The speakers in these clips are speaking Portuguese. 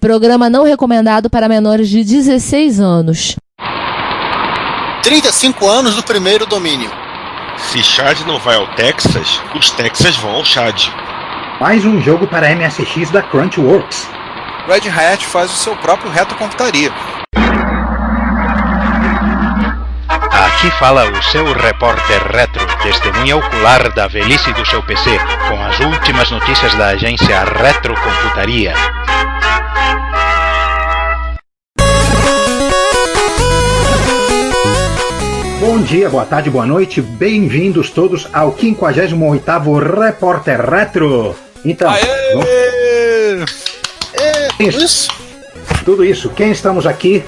Programa não recomendado para menores de 16 anos. 35 anos do primeiro domínio. Se Chad não vai ao Texas, os Texas vão ao Chad. Mais um jogo para MSX da Crunchyworks. Red Hat faz o seu próprio retrocomputaria. Aqui fala o seu repórter retro, testemunha ocular da velhice do seu PC, com as últimas notícias da agência Retrocomputaria. Bom dia, boa tarde, boa noite, bem-vindos todos ao 58º Repórter Retro. Então, tudo isso. Quem estamos aqui,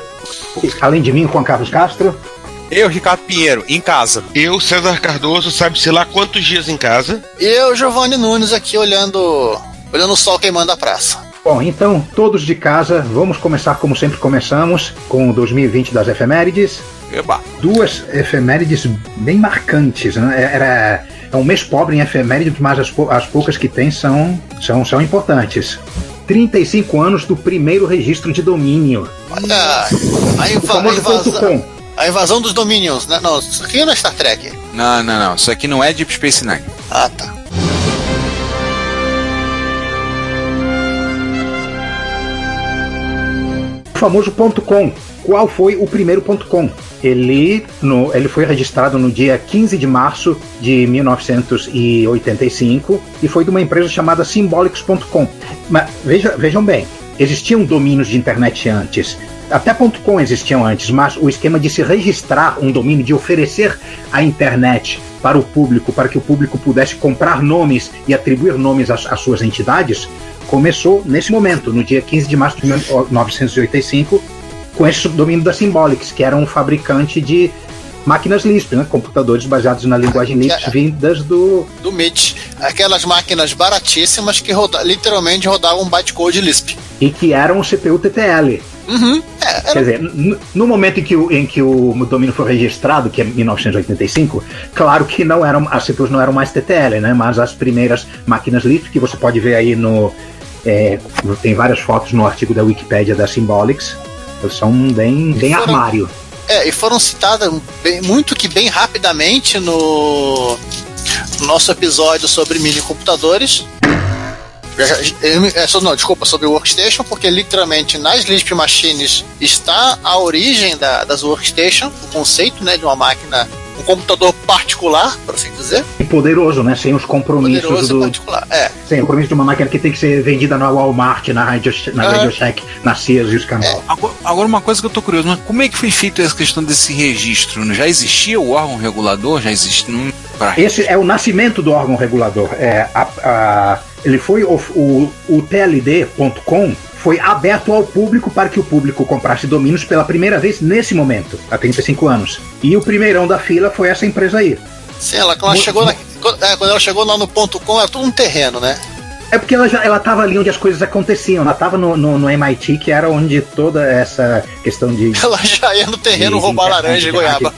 além de mim, Juan Carlos Castro? Eu, Ricardo Pinheiro, em casa. Eu, César Cardoso, sabe-se lá quantos dias em casa. E eu, Giovanni Nunes, aqui olhando o sol queimando a praça. Bom, então, todos de casa, vamos começar como sempre começamos, com o 2020 das efemérides. Eba. Duas efemérides bem marcantes, né? É um mês pobre em efemérides, mas as poucas que tem são importantes. 35 anos do primeiro registro de domínio. Olha, a invasão dos Dominions, né? Não, isso aqui não é Star Trek. Não, isso aqui não é Deep Space Nine. Ah, tá. O famoso .com. Qual foi o primeiro .com? Ele foi registrado no dia 15 de março de 1985 e foi de uma empresa chamada Symbolics.com. Mas vejam bem, existiam domínios de internet antes. Até .com existiam antes, mas o esquema de se registrar um domínio, de oferecer a internet para o público, para que o público pudesse comprar nomes e atribuir nomes às suas entidades, começou nesse momento, no dia 15 de março de 1985, com esse domínio da Symbolics, que era um fabricante de máquinas Lisp, né? Computadores baseados na linguagem Lisp, vindas do MIT. Aquelas máquinas baratíssimas que literalmente rodavam bytecode Lisp. E que eram o CPU TTL. Uhum. Quer dizer, no momento em que o domínio foi registrado, que é 1985, claro que as CPUs não eram mais TTL, né? Mas as primeiras máquinas Lisp, que você pode ver aí tem várias fotos no artigo da Wikipédia da Symbolics, são bem armário. E foram citadas bem rapidamente no nosso episódio sobre mini computadores. Sobre o Workstation, porque literalmente nas Lisp Machines está a origem das Workstation, o conceito, né, de uma máquina, um computador particular, por assim dizer. E poderoso, né? Sem os compromissos sem o compromisso de uma máquina que tem que ser vendida na Walmart, na Radio Shack, na Sears e os canais. Agora uma coisa que eu tô curioso, mas como é que foi feita essa questão desse registro? Já existia o órgão regulador? Já existe? Esse é o nascimento do órgão regulador. Ele foi o TLD.com foi aberto ao público para que o público comprasse domínios pela primeira vez nesse momento, há 35 anos. E o primeirão da fila foi essa empresa aí. Sim, quando ela chegou lá no .com, era tudo um terreno, né? É porque ela estava ali onde as coisas aconteciam, ela estava no MIT, que era onde toda essa questão de... Ela já ia no terreno roubar laranja e goiaba.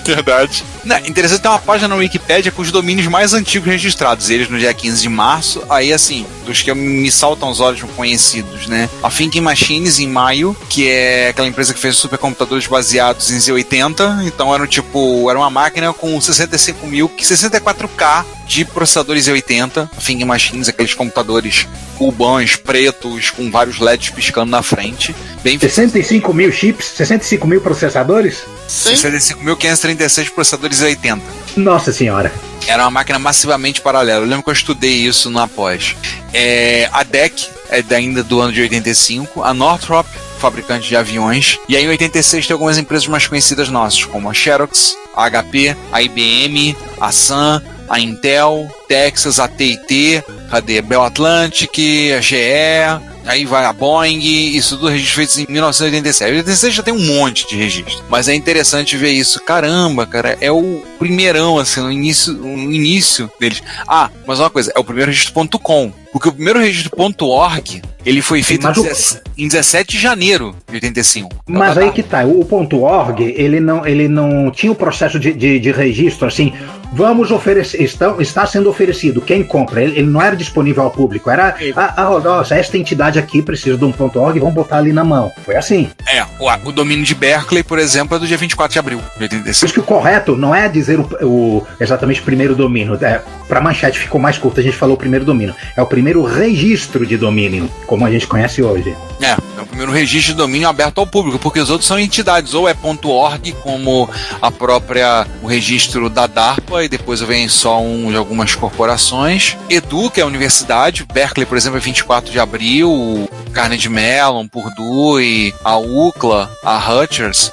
Verdade. Interessante, tem uma página na Wikipédia com os domínios mais antigos registrados, eles no dia 15 de março, aí assim, dos que me saltam os olhos conhecidos, né? A Thinking Machines em maio, que é aquela empresa que fez supercomputadores baseados em Z80, então era uma máquina com 64K de processadores Z80, a Thinking Machines, aqueles computadores cubãs, pretos, com vários LEDs piscando na frente. 65 mil chips, 65 mil processadores? 65.536 processadores Z80. Nossa senhora. Era uma máquina massivamente paralela. Eu lembro que eu estudei isso na pós. A DEC é ainda do ano de 85. A Northrop, fabricante de aviões. E aí em 86 tem algumas empresas mais conhecidas nossas, como a Xerox, a HP, a IBM, a Sun, a Intel, Texas, a TIT, cadê? Bell Atlantic, a GE... Aí vai a Boeing, isso tudo registro feito em 1987. 86 já tem um monte de registro, mas é interessante ver isso. Caramba, cara, é o primeirão, assim, no início deles. Mas uma coisa, é o primeiro registro.com, porque o primeiro registro.org, ele foi feito em 17 de janeiro de 85. Mas aí que tá, o .org, ele não tinha o processo de registro, assim, vamos oferecer, está sendo oferecido, quem compra, ele não era disponível ao público, era, nossa, esta entidade aqui precisa de um .org, vamos botar ali na mão. Foi assim. O domínio de Berkeley, por exemplo, é do dia 24 de abril de 85. Por isso que o correto não é dizer exatamente o primeiro domínio. Para manchete ficou mais curto, a gente falou o primeiro domínio. É o primeiro registro de domínio, como a gente conhece hoje. É o primeiro registro de domínio aberto ao público, porque os outros são entidades, ou é .org, como o registro da DARPA, e depois vem só de algumas corporações. Edu, que é a universidade, Berkeley, por exemplo, é 24 de abril, Carnegie Mellon, Purdue, a UCLA, a Rutgers.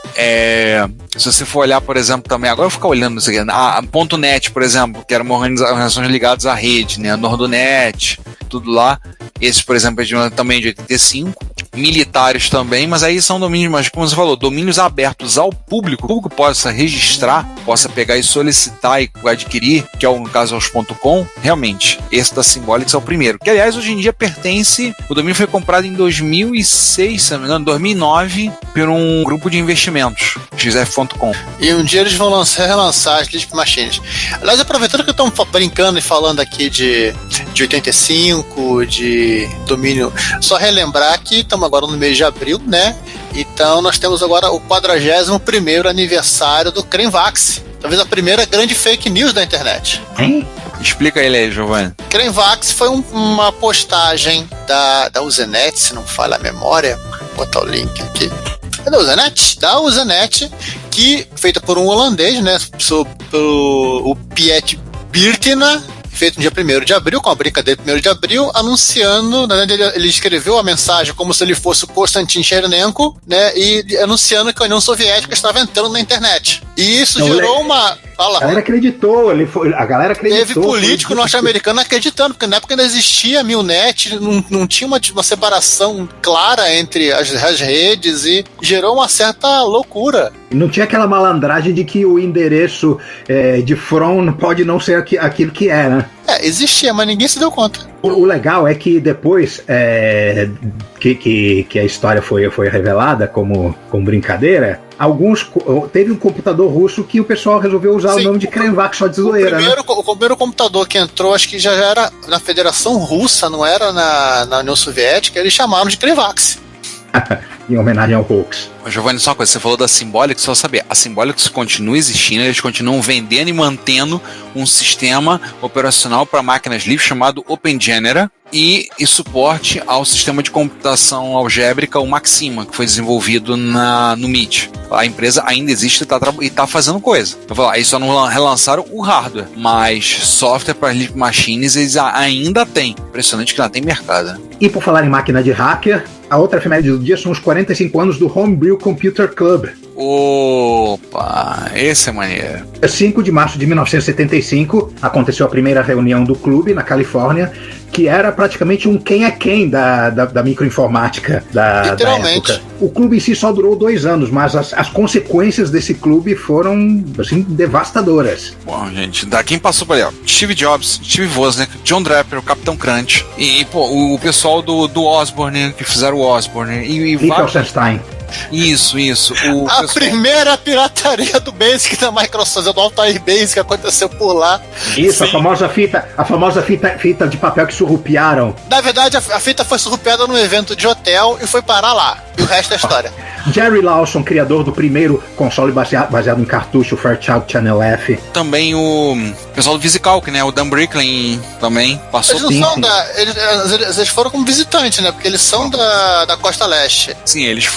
Se você for olhar, por exemplo, também, agora eu vou ficar olhando isso aqui, a .net, por exemplo, que era uma organizações ligadas à rede, né, a Nordonet, tudo lá. Esse, por exemplo, é também de 85. Militares também, mas aí são domínios, mas como você falou, domínios abertos ao público, o público possa registrar, possa pegar e solicitar e adquirir, que é no caso aos .com, realmente, esse da Symbolics é o primeiro, que aliás hoje em dia o domínio foi comprado em 2006, se não me engano, 2009, por um grupo de investimentos, xf.com. E um dia eles vão relançar as Lisp Machines. Aliás, aproveitando que estamos brincando e falando aqui de 85, de domínio, só relembrar que estamos agora no mês de abril, né? Então nós temos agora o 41º aniversário do Crenvax. Talvez a primeira grande fake news da internet. Explica ele aí, Giovanni. Crenvax foi uma postagem da Usenet, se não falha a memória. Vou botar o link aqui. É da Usenet, que feita por um holandês, né? Pelo Piet Birtina, feito no dia 1º de abril, com a brincadeira 1º de abril, anunciando, né, ele escreveu a mensagem como se ele fosse o Konstantin Chernenko, né, e anunciando que a União Soviética estava entrando na internet. E isso gerou uma... A galera acreditou, a galera acreditou. Teve político norte-americano acreditando, porque na época ainda existia a Milnet, não tinha uma separação clara entre as redes e gerou uma certa loucura. Não tinha aquela malandragem de que o endereço de From pode não ser aquilo que é, né? Existia, mas ninguém se deu conta. O legal é que depois que a história foi revelada como né? Teve um computador russo que o pessoal resolveu usar o nome de Crenvax só de zoeira. O primeiro computador que entrou, acho que já era na Federação Russa, não era na União Soviética, eles chamaram de Crenvax. Em homenagem ao hoax. Giovanni, só uma coisa, você falou da Symbolics, só saber, a Symbolics continua existindo, eles continuam vendendo e mantendo um sistema operacional para máquinas livres chamado OpenGenera e suporte ao sistema de computação algébrica, o Maxima, que foi desenvolvido no MIT. A empresa ainda existe e está fazendo coisa. Aí só não relançaram o hardware, mas software para Lisp Machines eles ainda têm. Impressionante que ainda tem mercado. E por falar em máquina de hacker, a outra efeméride do dia são os 45 anos do Homebrew Computer Club. Opa, esse é maneiro. 5 de março de 1975 aconteceu a primeira reunião do clube na Califórnia, que era praticamente um quem é quem da microinformática da época. O clube em si só durou 2 anos, mas as consequências desse clube foram assim, devastadoras. Bom, gente, quem passou por ali, ó, Steve Jobs, Steve Wozniak, John Draper, o Capitão Crunch e o pessoal do Osborne, que fizeram o Osborne e Liechtenstein. Isso. A primeira pirataria do Basic da Microsoft, do Altair Basic, aconteceu por lá. Isso, sim. a famosa fita de papel que surrupiaram. Na verdade, a fita foi surrupiada num evento de hotel e foi parar lá. E o resto é história. Jerry Lawson, criador do primeiro console baseado em cartucho, Fairchild Channel F. Também o pessoal do VisiCalc, né? O Dan Bricklin também passou. Eles foram como visitantes, né? Porque eles são da Costa Leste. Sim, eles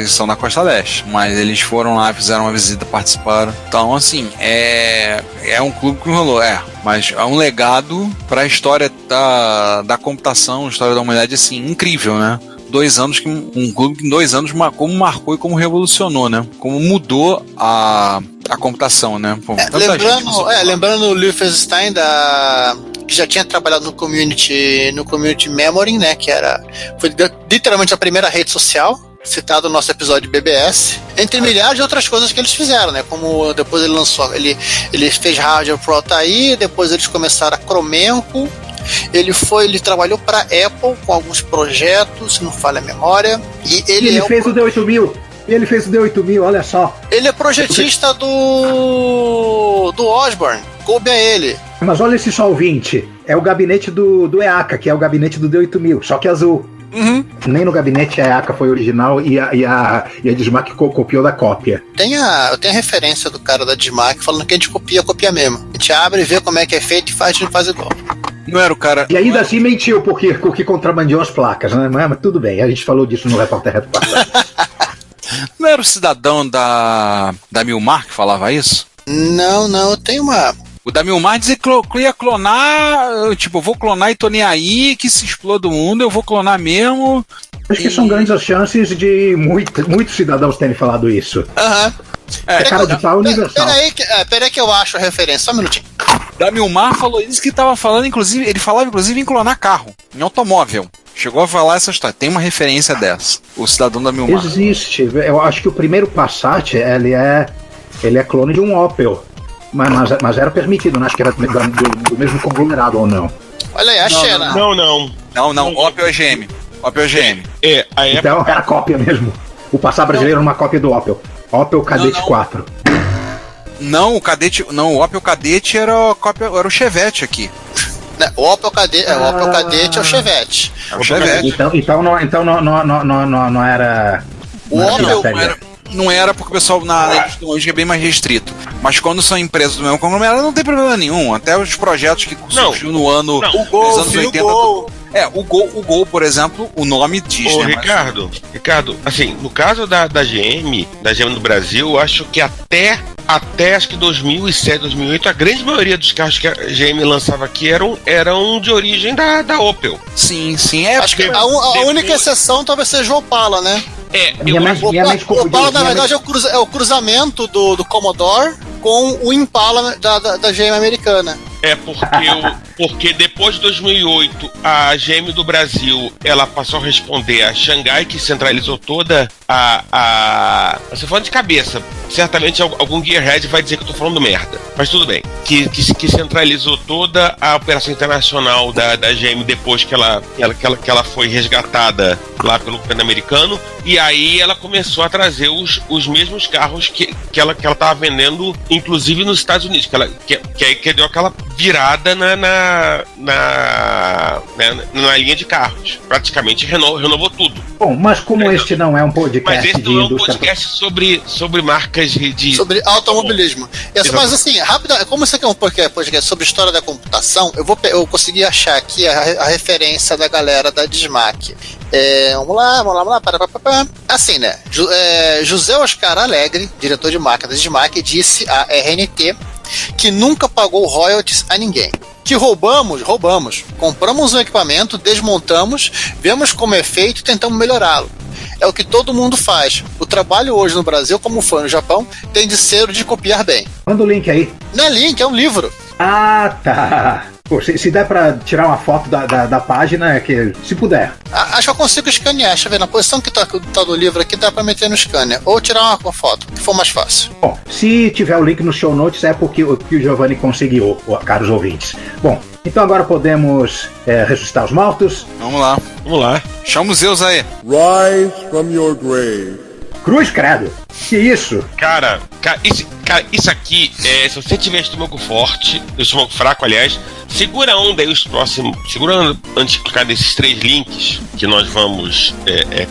são da Costa Leste, mas eles foram lá, fizeram uma visita, participaram. Então, assim, é um clube que rolou, mas é um legado para a história da computação, a história da humanidade, assim, incrível, né? 2 anos, um clube que em 2 anos como marcou e como revolucionou, né? Como mudou a computação, né? Pô, lembrando o Liechtenstein que já tinha trabalhado no Community Memory, né? Foi literalmente a primeira rede social, citado no nosso episódio de BBS, entre milhares de outras coisas que eles fizeram, né? Como depois ele fez hardware pro Altair, depois eles começaram a Chromenco. Ele trabalhou para Apple com alguns projetos, se não falha a memória. E ele fez o D8000. Ele fez o D8000, olha só. Ele é projetista do Osborne. coube a ele. Mas olha esse só ouvinte. É o gabinete do EACA, que é o gabinete do D8000, só que azul. Uhum. Nem no gabinete a EACA foi original e a Dismac copiou da cópia. Eu tenho a referência do cara da Dismac falando que a gente copia mesmo. A gente abre e vê como é que é feito e a gente faz igual. Não era o cara. E ainda assim mentiu porque contrabandeou as placas, né? Mas tudo bem, a gente falou disso no Repórter Retro passado. Não era o cidadão da Milmar que falava isso? Não, tem uma... O da Milmar dizia que ia clonar, tipo, eu vou clonar e tô nem aí, que se exploda o mundo, eu vou clonar mesmo. Acho que são grandes as chances de muitos cidadãos terem falado isso. Aham. É cara de pau universal. Peraí que eu acho a referência, só um minutinho. Da Milmar falou isso que tava falando, inclusive, ele falava inclusive em clonar carro, em automóvel. Chegou a falar essa história, tem uma referência dessa, o cidadão da Milmar. Existe, eu acho que o primeiro Passat, ele é clone de um Opel. Mas era permitido, não acho que era do mesmo conglomerado ou não. Olha aí, achei, né? Não, Opel é GM. Opel é GM. Então era cópia mesmo. O Passat brasileiro era uma cópia do Opel. Opel Kadett 4. Não, o Opel Kadett era o Chevette aqui. O Opel Kadett é o Chevette. É o Chevette. Então não era. O Opel não era porque o pessoal na indústria é bem mais restrito. Mas quando são empresas do mesmo conglomerado, não tem problema nenhum. Até os projetos que surgiu no ano dos anos 80. O Gol, por exemplo, o nome diz. Ricardo, assim, no caso da GM no Brasil, eu acho que até acho que 2007, 2008, a grande maioria dos carros que a GM lançava aqui eram de origem da Opel. Sim. Acho que a única exceção talvez seja o Opala, né? O Opala, na verdade, é o cruzamento do Commodore com o Impala da GM americana. Porque depois de 2008, a GM do Brasil, ela passou a responder a Xangai, que centralizou toda você falando de cabeça, certamente algum gearhead vai dizer que eu tô falando merda, mas tudo bem. Que centralizou toda a operação internacional da GM depois que ela foi resgatada lá pelo governo americano, e aí ela começou a trazer os mesmos carros que ela tava vendendo, inclusive nos Estados Unidos, que deu aquela virada na linha de carros. Praticamente renovou tudo. Bom, mas como este não é um podcast mas esse não é um indústria... podcast sobre marcas de... Sobre automobilismo. Mas assim, rápido, como isso aqui é um podcast sobre história da computação, eu consegui achar aqui a referência da galera da Dismac. Vamos lá. Assim, né? José Oscar Alegre, diretor de marca da Dismac, disse à RNT que nunca pagou royalties a ninguém. Que roubamos. Compramos um equipamento, desmontamos, vemos como é feito e tentamos melhorá-lo. É o que todo mundo faz. O trabalho hoje no Brasil, como foi no Japão, tem de ser o de copiar bem. Manda o link aí. Não é link, é um livro. Ah, tá. Pô, se der pra tirar uma foto da página, se puder. Acho que eu consigo escanear. Deixa eu ver, na posição que tá do livro aqui, dá pra meter no scanner. Ou tirar uma foto, que for mais fácil. Bom, se tiver o link no show notes, é porque o Giovanni conseguiu, caros ouvintes. Bom, então agora podemos ressuscitar os mortos. Vamos lá. Chama os Zeus aí. Rise from your grave. Cruz, credo. Que isso? Cara, isso aqui, se você tiver estômago forte, estômago fraco, aliás, segura a onda aí segura antes de clicar nesses 3 links que nós vamos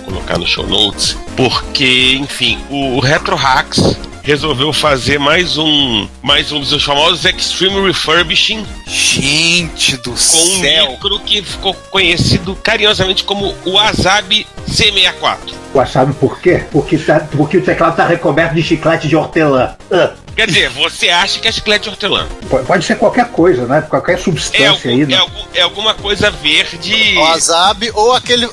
colocar no show notes, porque, enfim, o Retro Hacks resolveu fazer mais um dos seus famosos Extreme Refurbishing. Gente do com céu! Um micro que ficou conhecido carinhosamente como o Wasabi C64. Sabe por quê? Porque o teclado tá recoberto de chiclete de hortelã. Quer dizer, você acha que é chiclete de hortelã? Pode ser qualquer coisa, né? Qualquer substância aí. Né? É alguma coisa verde. Wasabi ou aquele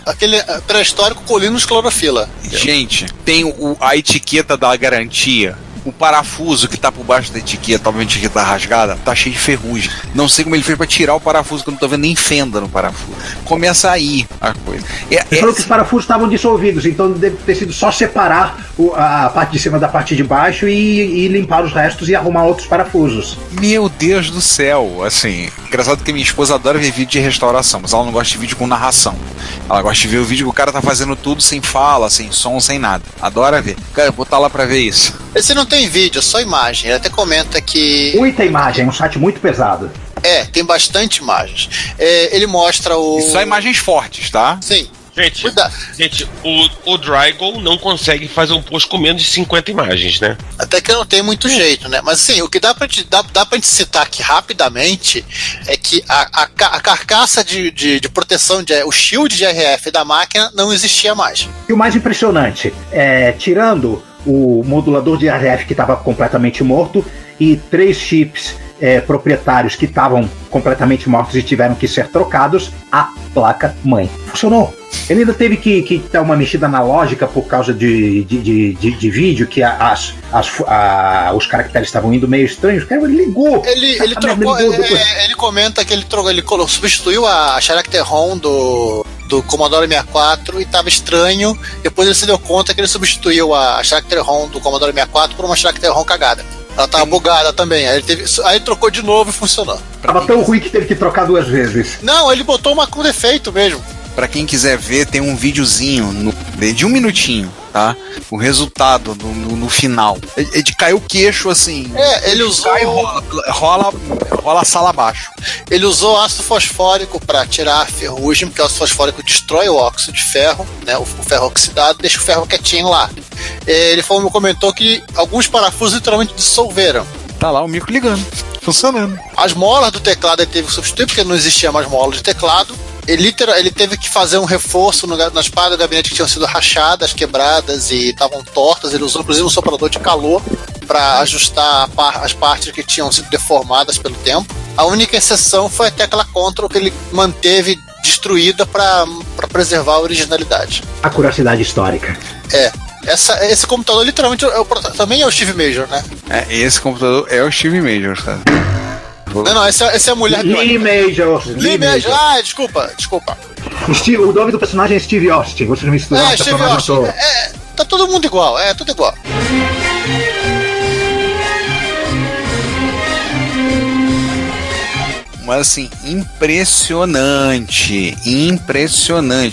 pré-histórico Colinos Clorofila. Gente, tem a etiqueta da garantia. O parafuso que tá por baixo da etiqueta, obviamente a etiqueta rasgada, tá cheio de ferrugem. Não sei como ele fez pra tirar o parafuso, que eu não tô vendo nem fenda no parafuso. Começa aí a coisa. Ele falou que os parafusos estavam dissolvidos, então deve ter sido só separar a parte de cima da parte de baixo e limpar os restos e arrumar outros parafusos. Meu Deus do céu, assim, engraçado que minha esposa adora ver vídeo de restauração, mas ela não gosta de vídeo com narração. Ela gosta de ver o vídeo que o cara tá fazendo tudo sem fala, sem som, sem nada. Adora ver. Cara, vou botar lá pra ver isso. Esse não tem vídeo, é só imagem. Ele até comenta que... Muita imagem, é um site muito pesado. tem bastante imagens. Ele mostra o... E só imagens fortes, tá? Sim. Gente, o Drygol não consegue fazer um post com menos de 50 imagens, né? Até que não tem muito jeito, né? Mas assim, o que dá pra gente citar aqui rapidamente é que a carcaça de proteção, o shield de RF da máquina não existia mais. E o mais impressionante, tirando o modulador de RF que estava completamente morto e 3 chips proprietários que estavam completamente mortos e tiveram que ser trocados, a placa-mãe funcionou. Ele ainda teve que dar uma mexida na lógica por causa de vídeo, que os caracteres estavam indo meio estranhos. Cara, ele ligou. Ele trocou. Ele comenta que ele substituiu a Character ROM do Commodore 64 e estava estranho. Depois ele se deu conta que ele substituiu a Character ROM do Commodore 64 por uma Character ROM cagada. Ela tava bugada também. Aí ele trocou de novo e funcionou. Tava tão ruim que teve que trocar 2 vezes. Não, ele botou uma com defeito mesmo. Pra quem quiser ver, tem um videozinho de 1 minutinho, tá? O resultado no final. É de cair o queixo, assim. Ele usou... Cai, rola a sala abaixo. Ele usou ácido fosfórico pra tirar a ferrugem, porque o ácido fosfórico destrói o óxido de ferro, né? O ferro oxidado, deixa o ferro quietinho lá. Ele comentou que alguns parafusos literalmente dissolveram. Tá lá o micro ligando, funcionando. As molas do teclado ele teve que substituir, porque não existia mais mola de teclado. Ele teve que fazer um reforço nas paradas do gabinete que tinham sido rachadas, quebradas e estavam tortas. Ele usou inclusive um soprador de calor para ajustar as partes que tinham sido deformadas pelo tempo. A única exceção foi a tecla Ctrl, que ele manteve destruída para preservar a originalidade. A curiosidade histórica. Esse computador literalmente também é o Steve Major, né? Esse computador é o Steve Major, cara. Não, essa é a mulher do Lee Major. Desculpa. O nome do personagem é Steve Austin. Você não misturou o Steve Austin. Tá todo mundo igual, tudo igual. Mas assim, impressionante.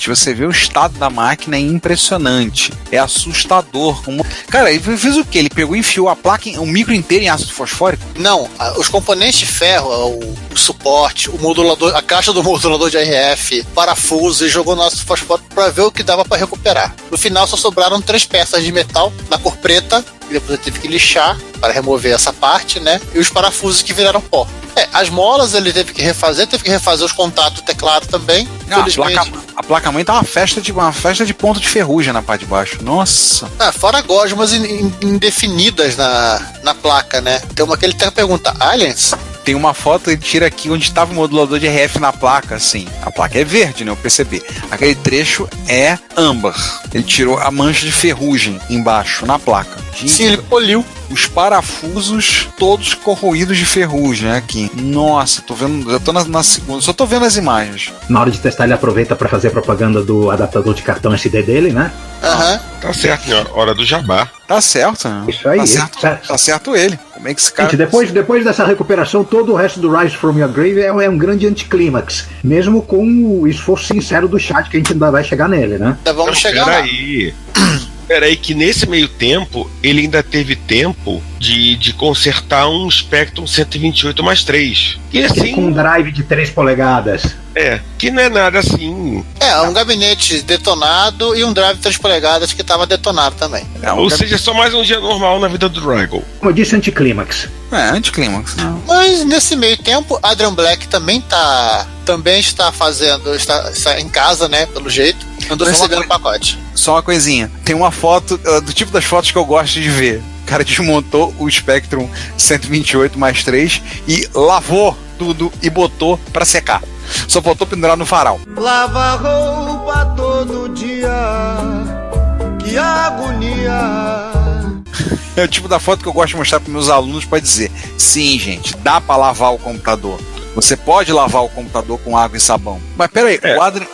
Você vê o estado da máquina, é impressionante. É assustador. Cara, ele fez o quê? Ele pegou e enfiou a placa, o micro inteiro em ácido fosfórico? Não, os componentes de ferro, o suporte, o modulador, a caixa do modulador de RF, parafuso, e jogou no ácido fosfórico para ver o que dava para recuperar. No final só sobraram 3 peças de metal na cor preta, e depois ele teve que lixar para remover essa parte, né? E os parafusos que viraram pó. As molas ele teve que refazer os contatos do teclado também. A placa-mãe tá uma festa de ponto de ferrugem na parte de baixo. Nossa! Fora gosmas indefinidas na placa, né? Tem uma que ele até pergunta, aliens? Tem uma foto, ele tira aqui onde estava o modulador de RF na placa, assim. A placa é verde, né? Eu percebi. Aquele trecho é âmbar. Ele tirou a mancha de ferrugem embaixo, na placa. Gente, sim, ele poliu. Os parafusos todos corroídos de ferrugem aqui. Nossa, tô vendo. Já tô na segunda. Só tô vendo as imagens. Na hora de testar, ele aproveita para fazer propaganda do adaptador de cartão SD dele, né? Tá certo, né? Hora do jabá. Tá certo. Isso aí. Tá certo ele. Como é que esse cara... Gente, depois dessa recuperação, todo o resto do Rise from Your Grave é um grande anticlímax. Mesmo com o esforço sincero do chat, que a gente ainda vai chegar nele, né? Vamos chegar lá. Peraí, que nesse meio tempo, ele ainda teve tempo de consertar um Spectrum 128+3. E assim... Com um drive de 3 polegadas. Que não é nada assim... um gabinete detonado e um drive de 3 polegadas que estava detonado também. Ou seja, só mais um dia normal na vida do Drygol. Como eu disse, anticlímax. Anticlímax. Mas nesse meio tempo, Adrian Black também está fazendo... Está em casa, né, pelo jeito. Andou recebendo o pacote. Só uma coisinha. Tem uma foto, do tipo das fotos que eu gosto de ver. O cara desmontou o Spectrum 128+3 e lavou tudo e botou pra secar. Só faltou pendurar no varal. Lava roupa todo dia, que agonia. É o tipo da foto que eu gosto de mostrar para meus alunos para dizer: sim, gente, dá para lavar o computador. Você pode lavar o computador com água e sabão. Mas peraí,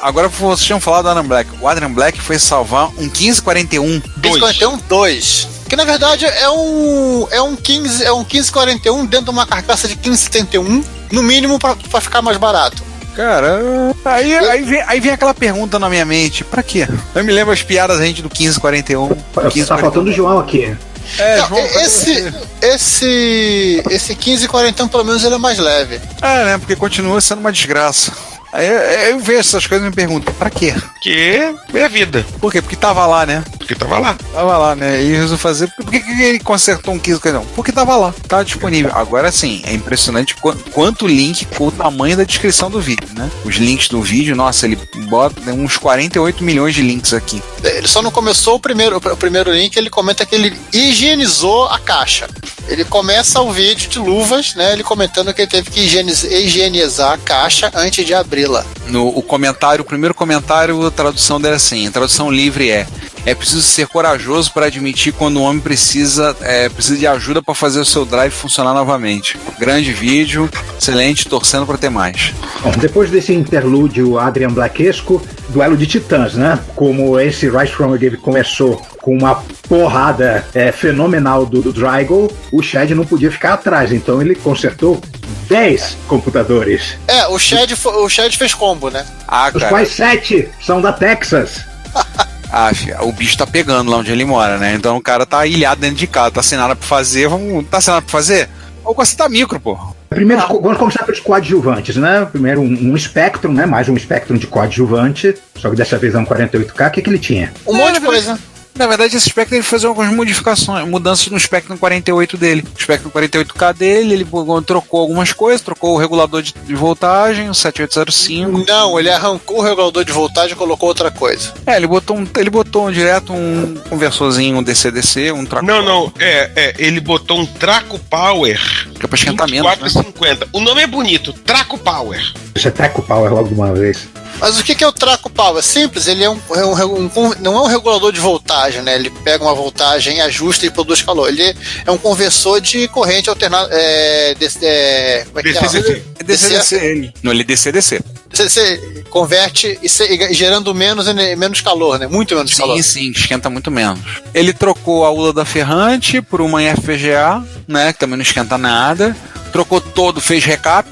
agora vocês tinham falado do Adrian Black. O Adrian Black foi salvar um 1541. 1541-2. Que na verdade é um 1541 dentro de uma carcaça de 1571, no mínimo para ficar mais barato. Cara, aí vem aquela pergunta na minha mente, pra quê? Eu me lembro as piadas da gente do 1541. Tá faltando o João aqui. Não, João, esse 1541 pelo menos ele é mais leve. Né? Porque continua sendo uma desgraça. Aí eu vejo essas coisas e me pergunto, pra quê? Porque é a vida. Por quê? Porque tava lá, né? Porque tava lá. Tava lá, né? E resolveu fazer. Por que ele consertou um 15? Não, porque tava lá, tava disponível. Agora sim, é impressionante quanto link com o tamanho da descrição do vídeo, né? Os links do vídeo, nossa, ele bota uns 48 milhões de links aqui. Ele só não começou o primeiro link, ele comenta que ele higienizou a caixa. Ele começa o vídeo de luvas, né? Ele comentando que ele teve que higienizar a caixa antes de abri-la. O primeiro comentário, a tradução dele é assim, a tradução livre é preciso ser corajoso para admitir quando o homem precisa de ajuda para fazer o seu drive funcionar novamente. Grande vídeo, excelente, torcendo para ter mais. Bom, depois desse interlúdio Adrian Blaquesco, duelo de titãs, né? Como esse Rise From Again começou com uma porrada fenomenal do Drygol, o Chad não podia ficar atrás, então ele consertou 10 computadores. O Chad fez combo, né? Os quais 7 são da Texas. O bicho tá pegando lá onde ele mora, né? Então o cara tá ilhado dentro de casa, tá sem nada pra fazer, tá sem nada pra fazer? Ou consertar micro, pô. Primeiro, vamos começar pelos coadjuvantes, né? Primeiro um Spectrum, né? Mais um Spectrum de coadjuvante, só que dessa vez é um 48K. O que ele tinha? Um monte de coisa. Na verdade, esse Spectrum ele fez algumas mudanças no Spectrum 48 dele. O Spectrum 48K dele, ele trocou algumas coisas, trocou o regulador de voltagem, o 7805. Não, ele arrancou o regulador de voltagem e colocou outra coisa. Ele botou direto um conversorzinho, um DC-DC, um traco. Não, ele botou um Traco Power. Que é pra esquentar menos, 2450. O nome é bonito, Traco Power. Isso é Traco Power logo de uma vez. Mas o que é o Traco Power? É simples, ele não é um regulador de voltagem, né? Ele pega uma voltagem, ajusta e produz calor. Ele é um conversor de corrente alternada. DC-DC. Não, ele é DC-DC. Você converte e gerando menos calor, né? Muito menos calor. Sim, esquenta muito menos. Ele trocou a ULA da Ferrante por uma FPGA, né? Que também não esquenta nada. Trocou todo, fez recap.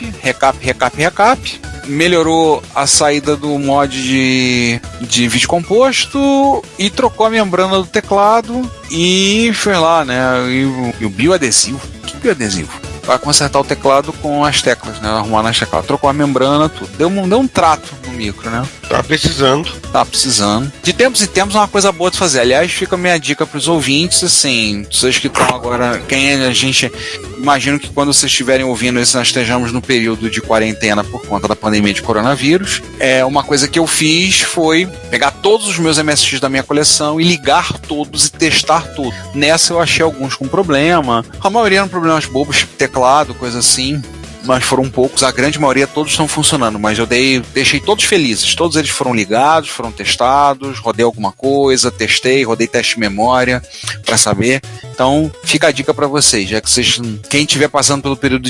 Melhorou a saída do mod de vídeo composto e trocou a membrana do teclado e fez lá, né? E o bioadesivo. Que bioadesivo? Vai consertar o teclado com as teclas, né? Arrumar nas teclas. Trocou a membrana, tudo. Deu um trato no micro, né? Tá precisando. De tempos em tempos é uma coisa boa de fazer. Aliás, fica a minha dica pros ouvintes, assim, vocês que estão agora, imagino que quando vocês estiverem ouvindo isso, nós estejamos no período de quarentena por conta da pandemia de coronavírus. Uma coisa que eu fiz foi pegar todos os meus MSX da minha coleção e ligar todos e testar tudo. Nessa eu achei alguns com problema. A maioria eram problemas bobos, teclado, coisa assim. Mas foram poucos, a grande maioria todos estão funcionando, mas eu deixei todos felizes, todos eles foram ligados, foram testados, rodei alguma coisa, testei, rodei teste de memória para saber. Então fica a dica para vocês, já que quem estiver passando pelo período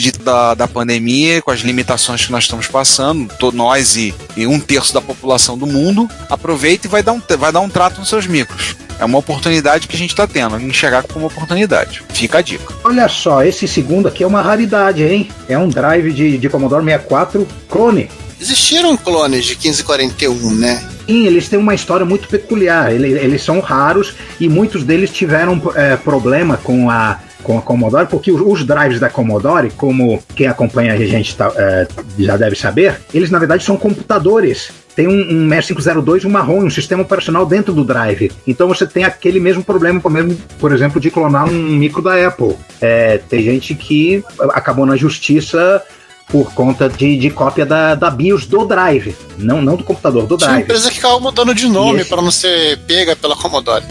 da pandemia, com as limitações que nós estamos passando, nós e 1/3 da população do mundo, aproveita e vai dar um trato nos seus micros. É uma oportunidade que a gente está tendo, enxergar como uma oportunidade. Fica a dica. Olha só, esse segundo aqui é uma raridade, hein? É um drive de Commodore 64 clone. Existiram clones de 1541, né? Sim, eles têm uma história muito peculiar. Eles são raros e muitos deles tiveram problema com a Commodore, porque os drives da Commodore, como quem acompanha a gente já deve saber, eles na verdade são computadores. Tem um 6502, um marrom, um sistema operacional dentro do drive. Então você tem aquele mesmo problema, por exemplo, de clonar um micro da Apple. Tem gente que acabou na justiça por conta de cópia da BIOS do drive, não do computador, do drive. Tinha empresa que acabou mudando de nome para não ser pega pela Commodore.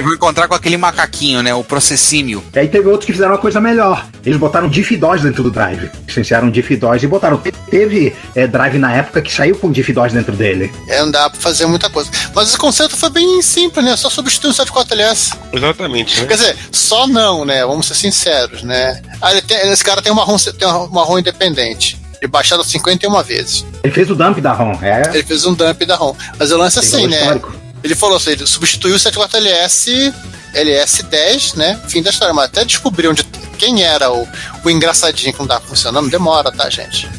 Vou encontrar com aquele macaquinho, né? O processímio. E aí teve outros que fizeram uma coisa melhor. Eles botaram diff-DOS dentro do drive. Licenciaram diff-DOS e botaram. Teve drive na época que saiu com diff-DOS dentro dele. Não dá pra fazer muita coisa. Mas o conceito foi bem simples, né? Só substituir o 74LS. Exatamente. Né? Quer dizer, só não, né? Vamos ser sinceros, né? Esse cara tem uma ROM independente. Ele baixado 51 vezes. Ele fez o dump da ROM, Ele fez um dump da ROM. Mas o lance é assim, né? Histórico. Ele falou assim, ele substituiu o 74LS LS10, né? Fim da história, mas até descobrir quem era o engraçadinho que não tava funcionando, demora, tá, gente?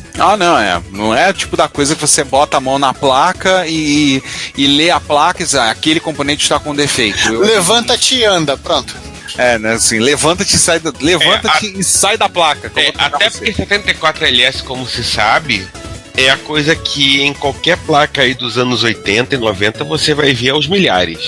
Não é tipo da coisa que você bota a mão na placa e lê a placa e diz, aquele componente está com defeito. Levanta-te e anda, pronto. Né, assim, levanta-te e sai da placa. Até porque 74LS, como se sabe, é a coisa que em qualquer placa aí dos anos 80 e 90 você vai ver aos milhares.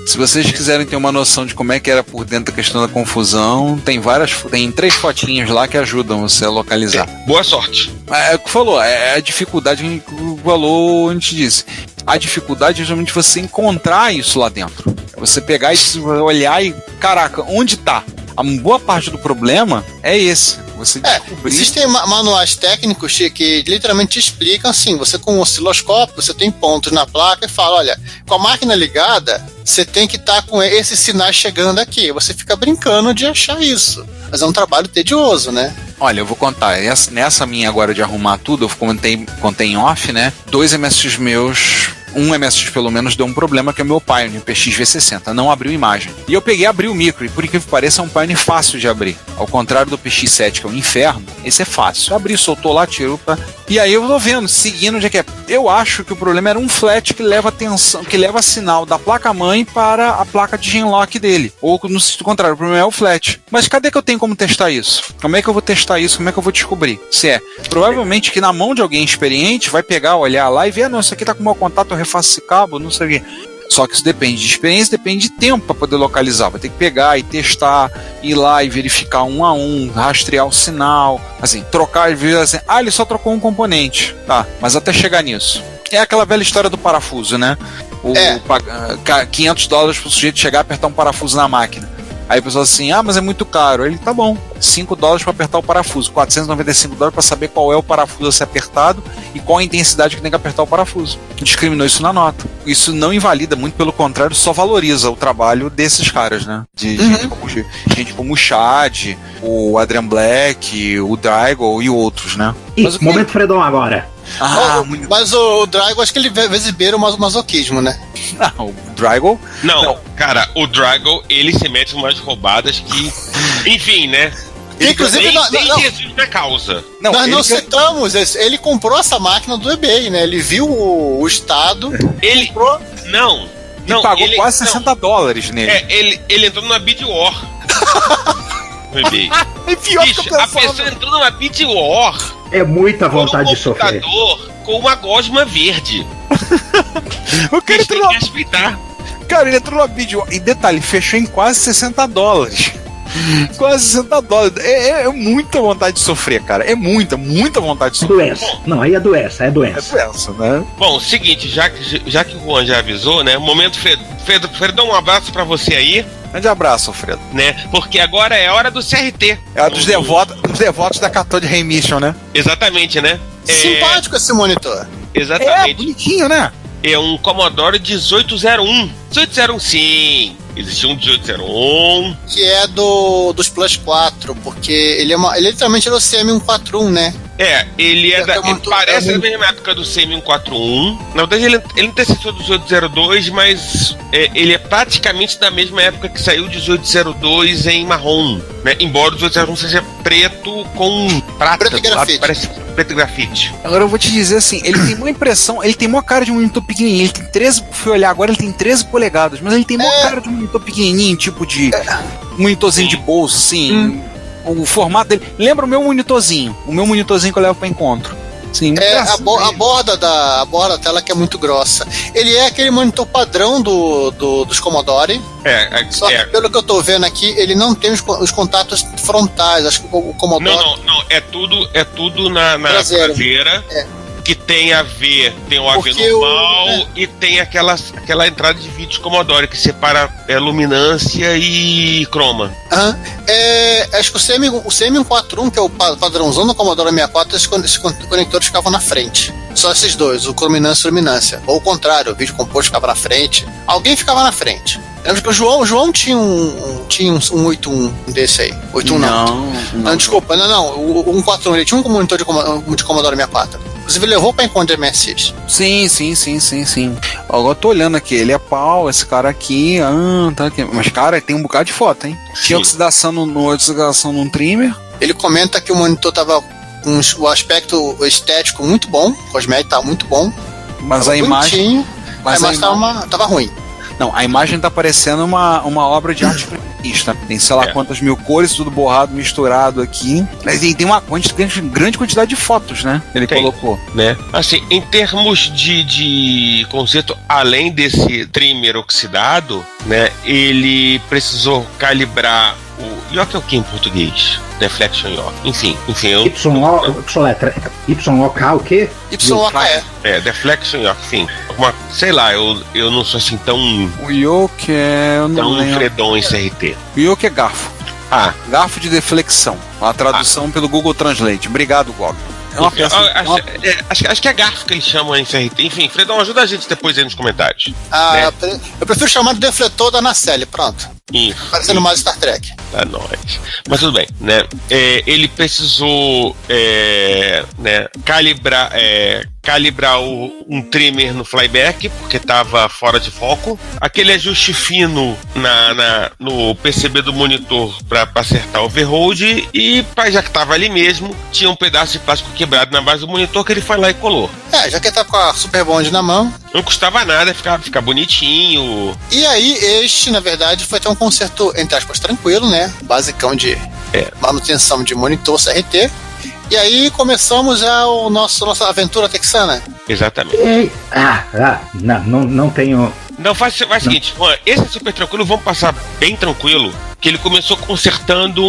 Se vocês quiserem ter uma noção de como é que era por dentro da questão da confusão, tem 3 fotinhas lá que ajudam você a localizar. Boa sorte. É o que falou, é a dificuldade que o Valor antes disse. A dificuldade é justamente você encontrar isso lá dentro. É você pegar e olhar e, caraca, onde tá? A boa parte do problema é esse. Você descobrir... Existem manuais técnicos que literalmente te explicam assim, você com um osciloscópio, você tem pontos na placa e fala, olha, com a máquina ligada, você tem que estar com esses sinais chegando aqui. Você fica brincando de achar isso. Mas é um trabalho tedioso, né? Olha, eu vou contar. Nessa minha agora de arrumar tudo, eu contei em off, né? 2 MSX meus... Um MSX pelo menos deu um problema, que é o meu Pioneer PX V60, não abriu imagem. E eu peguei e abri o micro, e por incrível que pareça é um Pioneer fácil de abrir. Ao contrário do PX7, que é um inferno, esse é fácil. Abri, soltou lá, tirou pra... E aí eu tô vendo, seguindo onde é que é. Eu acho que o problema era um flat que leva tensão, que leva sinal da placa-mãe para a placa de genlock dele. Ou no sentido contrário, o problema é o flat. Mas cadê que eu tenho como testar isso? Como é que eu vou testar isso? Como é que eu vou descobrir? Provavelmente que na mão de alguém experiente vai pegar, olhar lá e ver, não, isso aqui tá com mau contato, eu refaço esse cabo, não sei o quê. Só que isso depende de experiência, depende de tempo para poder localizar. Vai ter que pegar e testar, ir lá e verificar um a um, rastrear o sinal, assim, trocar e ver assim, ele só trocou um componente, tá? Mas até chegar nisso. É aquela velha história do parafuso, né? $500 pro sujeito chegar e apertar um parafuso na máquina. Aí a pessoa assim, mas é muito caro. Ele, tá bom, $5 para apertar o parafuso, $495 para saber qual é o parafuso a ser apertado e qual a intensidade que tem que apertar o parafuso. Discriminou isso na nota. Isso não invalida, muito pelo contrário, só valoriza o trabalho desses caras, né? De gente como o Chad, o Adrian Black, o Draigo e outros, né? Momento Fredon agora. Mas o Draigo, acho que ele exibiram o masoquismo, né? Não, o Draigo... Não, cara, o Draigo, ele se mete em umas roubadas que... Enfim, né? Inclusive, nem Jesus na causa. Nós não citamos, ele comprou essa máquina do eBay, né? Ele viu o estado, ele comprou... Não, pagou quase $60 nele. Ele entrou numa Bid War. No eBay. Bicho, a pessoa entrou numa Bid War. É muita vontade de sofrer. Com uma gosma verde. O cara tem que respeitar. Cara, ele entrou na vídeo. E detalhe, fechou em quase $60. Quase $60. É muita vontade de sofrer, cara. É muita vontade de sofrer. Doença. Não, aí é doença. É doença, né? Bom, seguinte, já que o Juan já avisou, né? Momento Fredão, um abraço pra você aí. Grande abraço, Alfredo. Né? Porque agora é hora do CRT. É a dos devotos da Cathode Ray Mission, né? Exatamente, né? Simpático esse monitor. Exatamente. Bonitinho, né? É um Commodore 1801. 1801, sim. Existia um 1801. Que é dos Plus 4, porque ele literalmente era o CM141, né? Ele parece da mesma época do CM141. Na verdade, ele antecessor do 1802, mas ele é praticamente da mesma época que saiu o 1802 em marrom, né? Embora o 1801 seja preto com prata. Preto e grafite. Parece preto e grafite. Agora eu vou te dizer assim, ele tem uma impressão, ele tem uma cara de um monitor pequenininho, ele tem 13, fui olhar agora, ele tem 13 polegadas, mas ele tem uma cara de um monitor pequenininho, tipo de monitorzinho de bolso, assim... O formato dele lembra o meu monitorzinho que eu levo para encontro. Sim, a borda da tela que é muito grossa. Ele é aquele monitor padrão dos Commodore. Só que pelo que eu tô vendo aqui, ele não tem os contatos frontais. Acho que o Commodore. Não. É tudo na traseira. Que tem o AV normal e tem aquela entrada de vídeo Commodore que separa luminância e croma. Acho que o CM141, que é o padrãozão do Commodore 64, esses conectores ficavam na frente. Só esses dois, o crominância e luminância. Ou o contrário, o vídeo composto ficava na frente. Alguém ficava na frente. Lembra que o João tinha um 81 desse aí. 81 não. Desculpa, não. O 141, ele tinha um monitor de Commodore 64. Inclusive levou pra encontro de MSX. Sim. Agora eu tô olhando aqui, ele é pau, esse cara aqui, tá aqui. Mas, cara, tem um bocado de foto, hein? Tinha oxidação num trimmer. Ele comenta que o monitor tava com o aspecto estético muito bom, o cosmético tava muito bom. Mas tava a imagem... Mas a imagem tava ruim. Não, a imagem tá parecendo uma obra de arte primista. Tem sei lá quantas mil cores, tudo borrado, misturado aqui. Mas tem uma grande quantidade de fotos, né? Ele colocou. Né? Assim, em termos de conceito, além desse trimmer oxidado, né? Ele precisou calibrar o York é o que em português? Deflection York. Enfim. YOK o quê? YOK Deflection York, enfim. Sei lá, eu não sou assim tão... O York é... tão fredon em CRT. O York é garfo. Garfo de deflexão. A tradução pelo Google Translate. Obrigado, Google. É uma peça... Acho que é garfo que eles chamam em CRT. Enfim, Fredon, ajuda a gente depois aí nos comentários. Eu prefiro chamar de defletor da Nacelle, pronto. Isso. Parecendo mais Star Trek. Tá nóis. Mas tudo bem, né? Ele precisou calibrar um trimmer no flyback, porque estava fora de foco. Aquele ajuste fino no PCB do monitor para acertar o overhold. E já que estava ali mesmo, tinha um pedaço de plástico quebrado na base do monitor que ele foi lá e colou. Já que ele tava com a Super Bond na mão. Não custava nada ficar bonitinho. E aí, na verdade, foi até um conserto, entre aspas, tranquilo, né? Basicão de manutenção de monitor CRT. E aí começamos nossa aventura texana. Exatamente. Não tenho... Não, faz o seguinte, Juan, esse é super tranquilo, vamos passar bem tranquilo, que ele começou consertando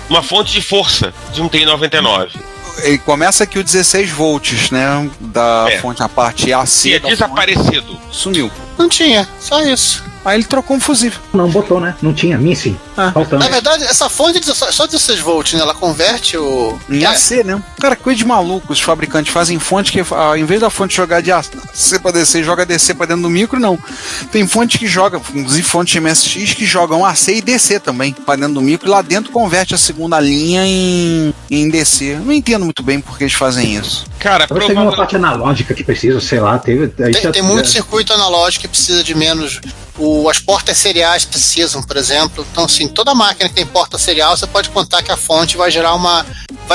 uma fonte de força de um TI-99. Ele começa aqui o 16 volts, né, da fonte, a parte AC. Tinha desaparecido. Sumiu. Não tinha, só isso. Aí ele trocou um fusível. Não botou, né? Não tinha, missing. Faltando. Na verdade, essa fonte é só 16 volts, né? Ela converte o... Em AC, né? Cara, coisa de maluco. Os fabricantes fazem fonte que, em vez da fonte jogar de AC pra DC, joga DC pra dentro do micro, não. Tem fonte que joga, inclusive fontes de MSX que jogam AC e DC também pra dentro do micro, e lá dentro converte a segunda linha em DC. Eu não entendo muito bem por que eles fazem isso. Cara, tem uma parte analógica que precisa, sei lá, tem muito circuito analógico que precisa de menos. As portas seriais precisam, por exemplo. Então, assim, toda máquina que tem porta serial, você pode contar que a fonte vai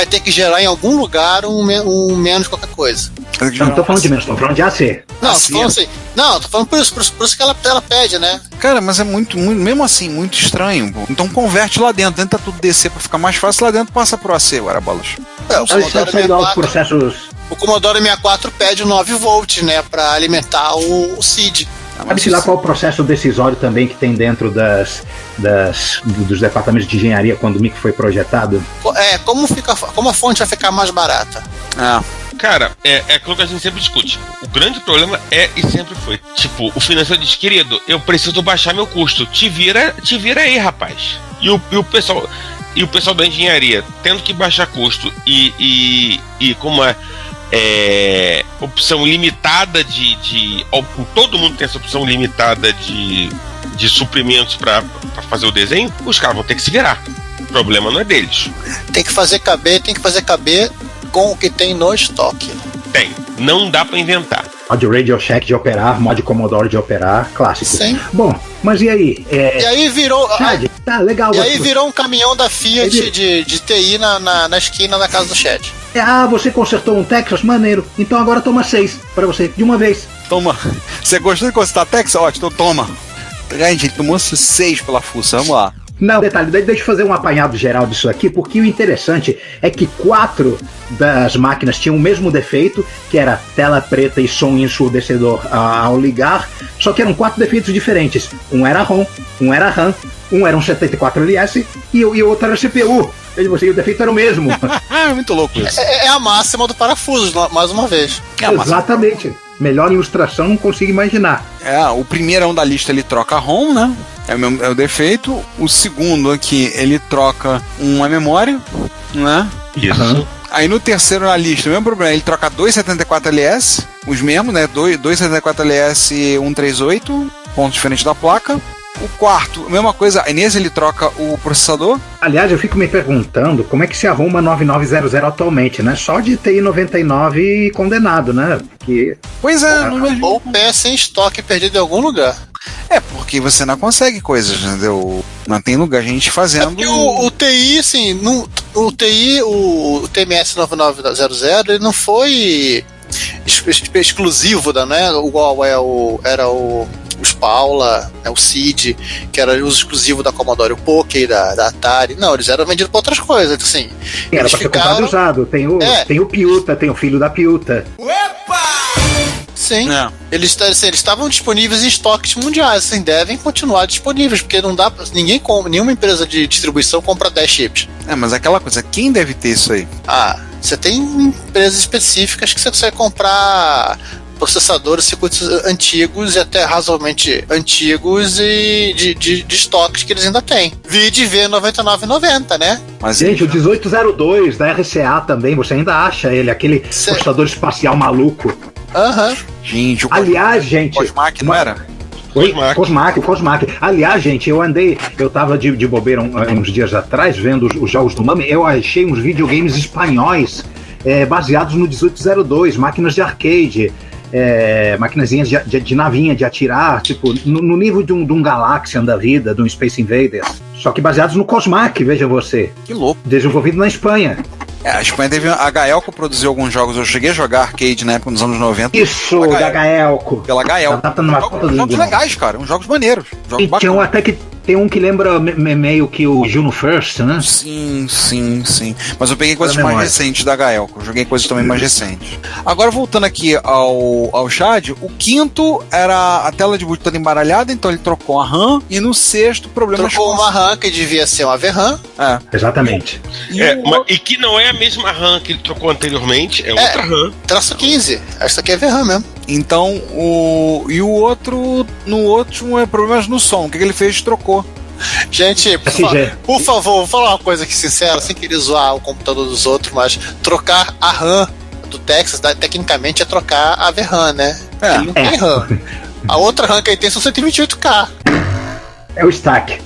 ter que gerar em algum lugar um menos qualquer coisa. Não tô falando de menos, tô falando de AC. Tô falando por isso que ela pede, né? Cara, mas é muito, mesmo assim, muito estranho. Pô. Então converte lá dentro tá tudo DC pra ficar mais fácil, lá dentro passa pro AC, Guarabolas. O Commodore 64 pede 9 volts, né, pra alimentar o CID. Sabe-se lá qual é o processo decisório também que tem dentro dos departamentos de engenharia quando o micro foi projetado? Como a fonte vai ficar mais barata? Cara, é aquilo que a gente sempre discute. O grande problema e sempre foi, tipo, o financeiro diz, querido, eu preciso baixar meu custo. Te vira aí, rapaz. E o pessoal da engenharia tendo que baixar custo e como opção limitada todo mundo tem essa opção limitada de suprimentos para fazer o desenho, os caras vão ter que se virar. O problema não é deles. Tem que fazer caber com o que tem no estoque. Não dá para inventar. Mod Radio Shack de operar, mod Commodore de operar, clássico. Sim. Bom, mas e aí? E aí virou... Tá, legal. E aí virou um caminhão da Fiat de TI na esquina da casa do Chad. Você consertou um Texas? Maneiro. Então agora toma 6 pra você, de uma vez. Toma. Você gostou de consertar Texas? Ótimo, então toma. Gente, ele tomou 6 pela fuça, vamos lá. Não, detalhe, deixa eu fazer um apanhado geral disso aqui, porque o interessante é que 4 das máquinas tinham o mesmo defeito, que era tela preta e som ensurdecedor ao ligar, só que eram 4 defeitos diferentes. Um era ROM, um era RAM, um era um 74LS e o outro era CPU. E o defeito era o mesmo. Muito louco isso. É a máxima do parafuso, mais uma vez. Exatamente. Melhor ilustração não consigo imaginar. O primeirão da lista ele troca ROM, né? É o defeito. O segundo aqui, ele troca uma memória, né? Isso. Aí no terceiro na lista, o mesmo problema, ele troca 2 74LS, os mesmos, né? 2 74LS 138, ponto diferente da placa. O quarto, a mesma coisa, nesse ele troca o processador. Aliás, eu fico me perguntando como é que se arruma 9900 atualmente, né? Só de TI 99 condenado, né? Que... Pois é, não imagino. Ou peça em estoque perdido em algum lugar. É, porque você não consegue coisas, entendeu? Não tem lugar, gente fazendo... Porque o TI, assim, o TMS 9900, ele não foi exclusivo da, né? Igual era o Paula, o CID, que era uso exclusivo da Commodore, o Poké da Atari. Não, eles eram vendidos para outras coisas. Então, assim, era para ser comprado usado. Tem o Piuta, tem o filho da Piuta. Sim, eles estavam disponíveis em estoques mundiais, assim, devem continuar disponíveis, porque não dá, ninguém compra, nenhuma empresa de distribuição compra 10 chips. Mas aquela coisa, quem deve ter isso aí? Você tem empresas específicas que você consegue comprar processadores, circuitos antigos e até razoavelmente antigos e de estoques que eles ainda têm. Vide V9990, né? Mas gente, o 1802 da RCA também, você ainda acha ele, aquele processador espacial maluco. Gente, aliás, gente... Cosmac, não era? Oi? Cosmac. Aliás, gente, eu tava de bobeira uns dias atrás, vendo os jogos do Mami, eu achei uns videogames espanhóis baseados no 1802, máquinas de arcade, maquinazinhas de navinha, de atirar, tipo, no nível de um Galaxian da vida, de um Space Invaders, só que baseados no Cosmac, veja você. Que louco. Desenvolvido na Espanha. A Espanha teve. A Gaelco produziu alguns jogos. Eu cheguei a jogar arcade na época, nos anos 90. Isso, da Gaelco. Pela Gaelco. Jogos legais, cara. Uns jogos maneiros. Jogos bacanas. Até que tem um que lembra meio que o Juno First, né? Sim. Mas eu peguei coisas mais recentes da Gaelco. Joguei coisas também mais recentes. Agora, voltando aqui ao Chad, o quinto era a tela de boot toda embaralhada, então ele trocou a RAM. E no sexto, problema trocou uma RAM que devia ser uma VRAM. Exatamente. E que não é a mesma RAM que ele trocou anteriormente, é outra RAM. Traço 15. Essa aqui é VRAM mesmo. Então, no último é problemas no som. O que ele fez? Trocou. Gente, por favor, vou falar uma coisa aqui sincera, sem querer zoar o computador dos outros, mas trocar a RAM do Texas, tecnicamente, é trocar a VRAM, né? Ele não tem RAM. A outra RAM que ele tem são 128K. É o stack.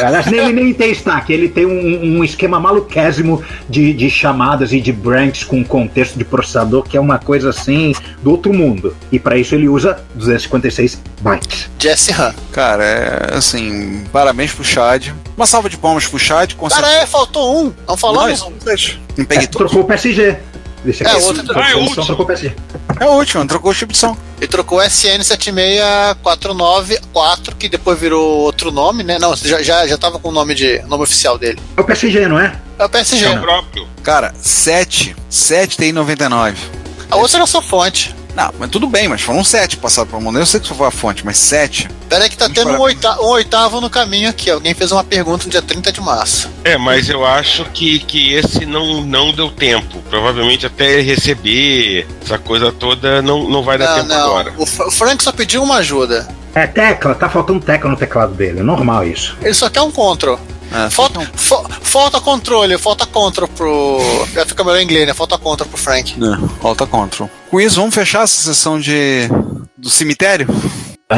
Aliás, nem tem stack. Ele tem um esquema maluquésimo de chamadas e de branches com contexto de processador, que é uma coisa assim do outro mundo. E para isso ele usa 256 bytes. De SRAM. Cara, assim, parabéns pro Chad. Uma salva de palmas pro Chad. Cara, faltou um. Não falamos? Não peguei tudo. Trocou o PSG. É o último, trocou o chip de som. Ele trocou o SN76494, que depois virou outro nome, né? Não, já tava com o nome oficial dele. É o PSG, não é? É o PSG. É o próprio. Cara, 7 TI 99. A outra era sua fonte. Não, mas tudo bem, mas foram 7 passados para o mundo. Eu sei que isso foi a fonte, mas 7. Pera aí que tá tendo um oitavo no caminho aqui. Alguém fez uma pergunta no dia 30 de março. Mas eu acho que esse não deu tempo. Provavelmente até ele receber essa coisa toda não vai dar tempo agora. O Frank só pediu uma ajuda. Tecla, tá faltando tecla no teclado dele. É normal isso. Ele só quer um control. Falta controle, falta control pro. Fica melhor em inglês, né? Falta control pro Frank. Falta control. Com isso, vamos fechar essa sessão do cemitério?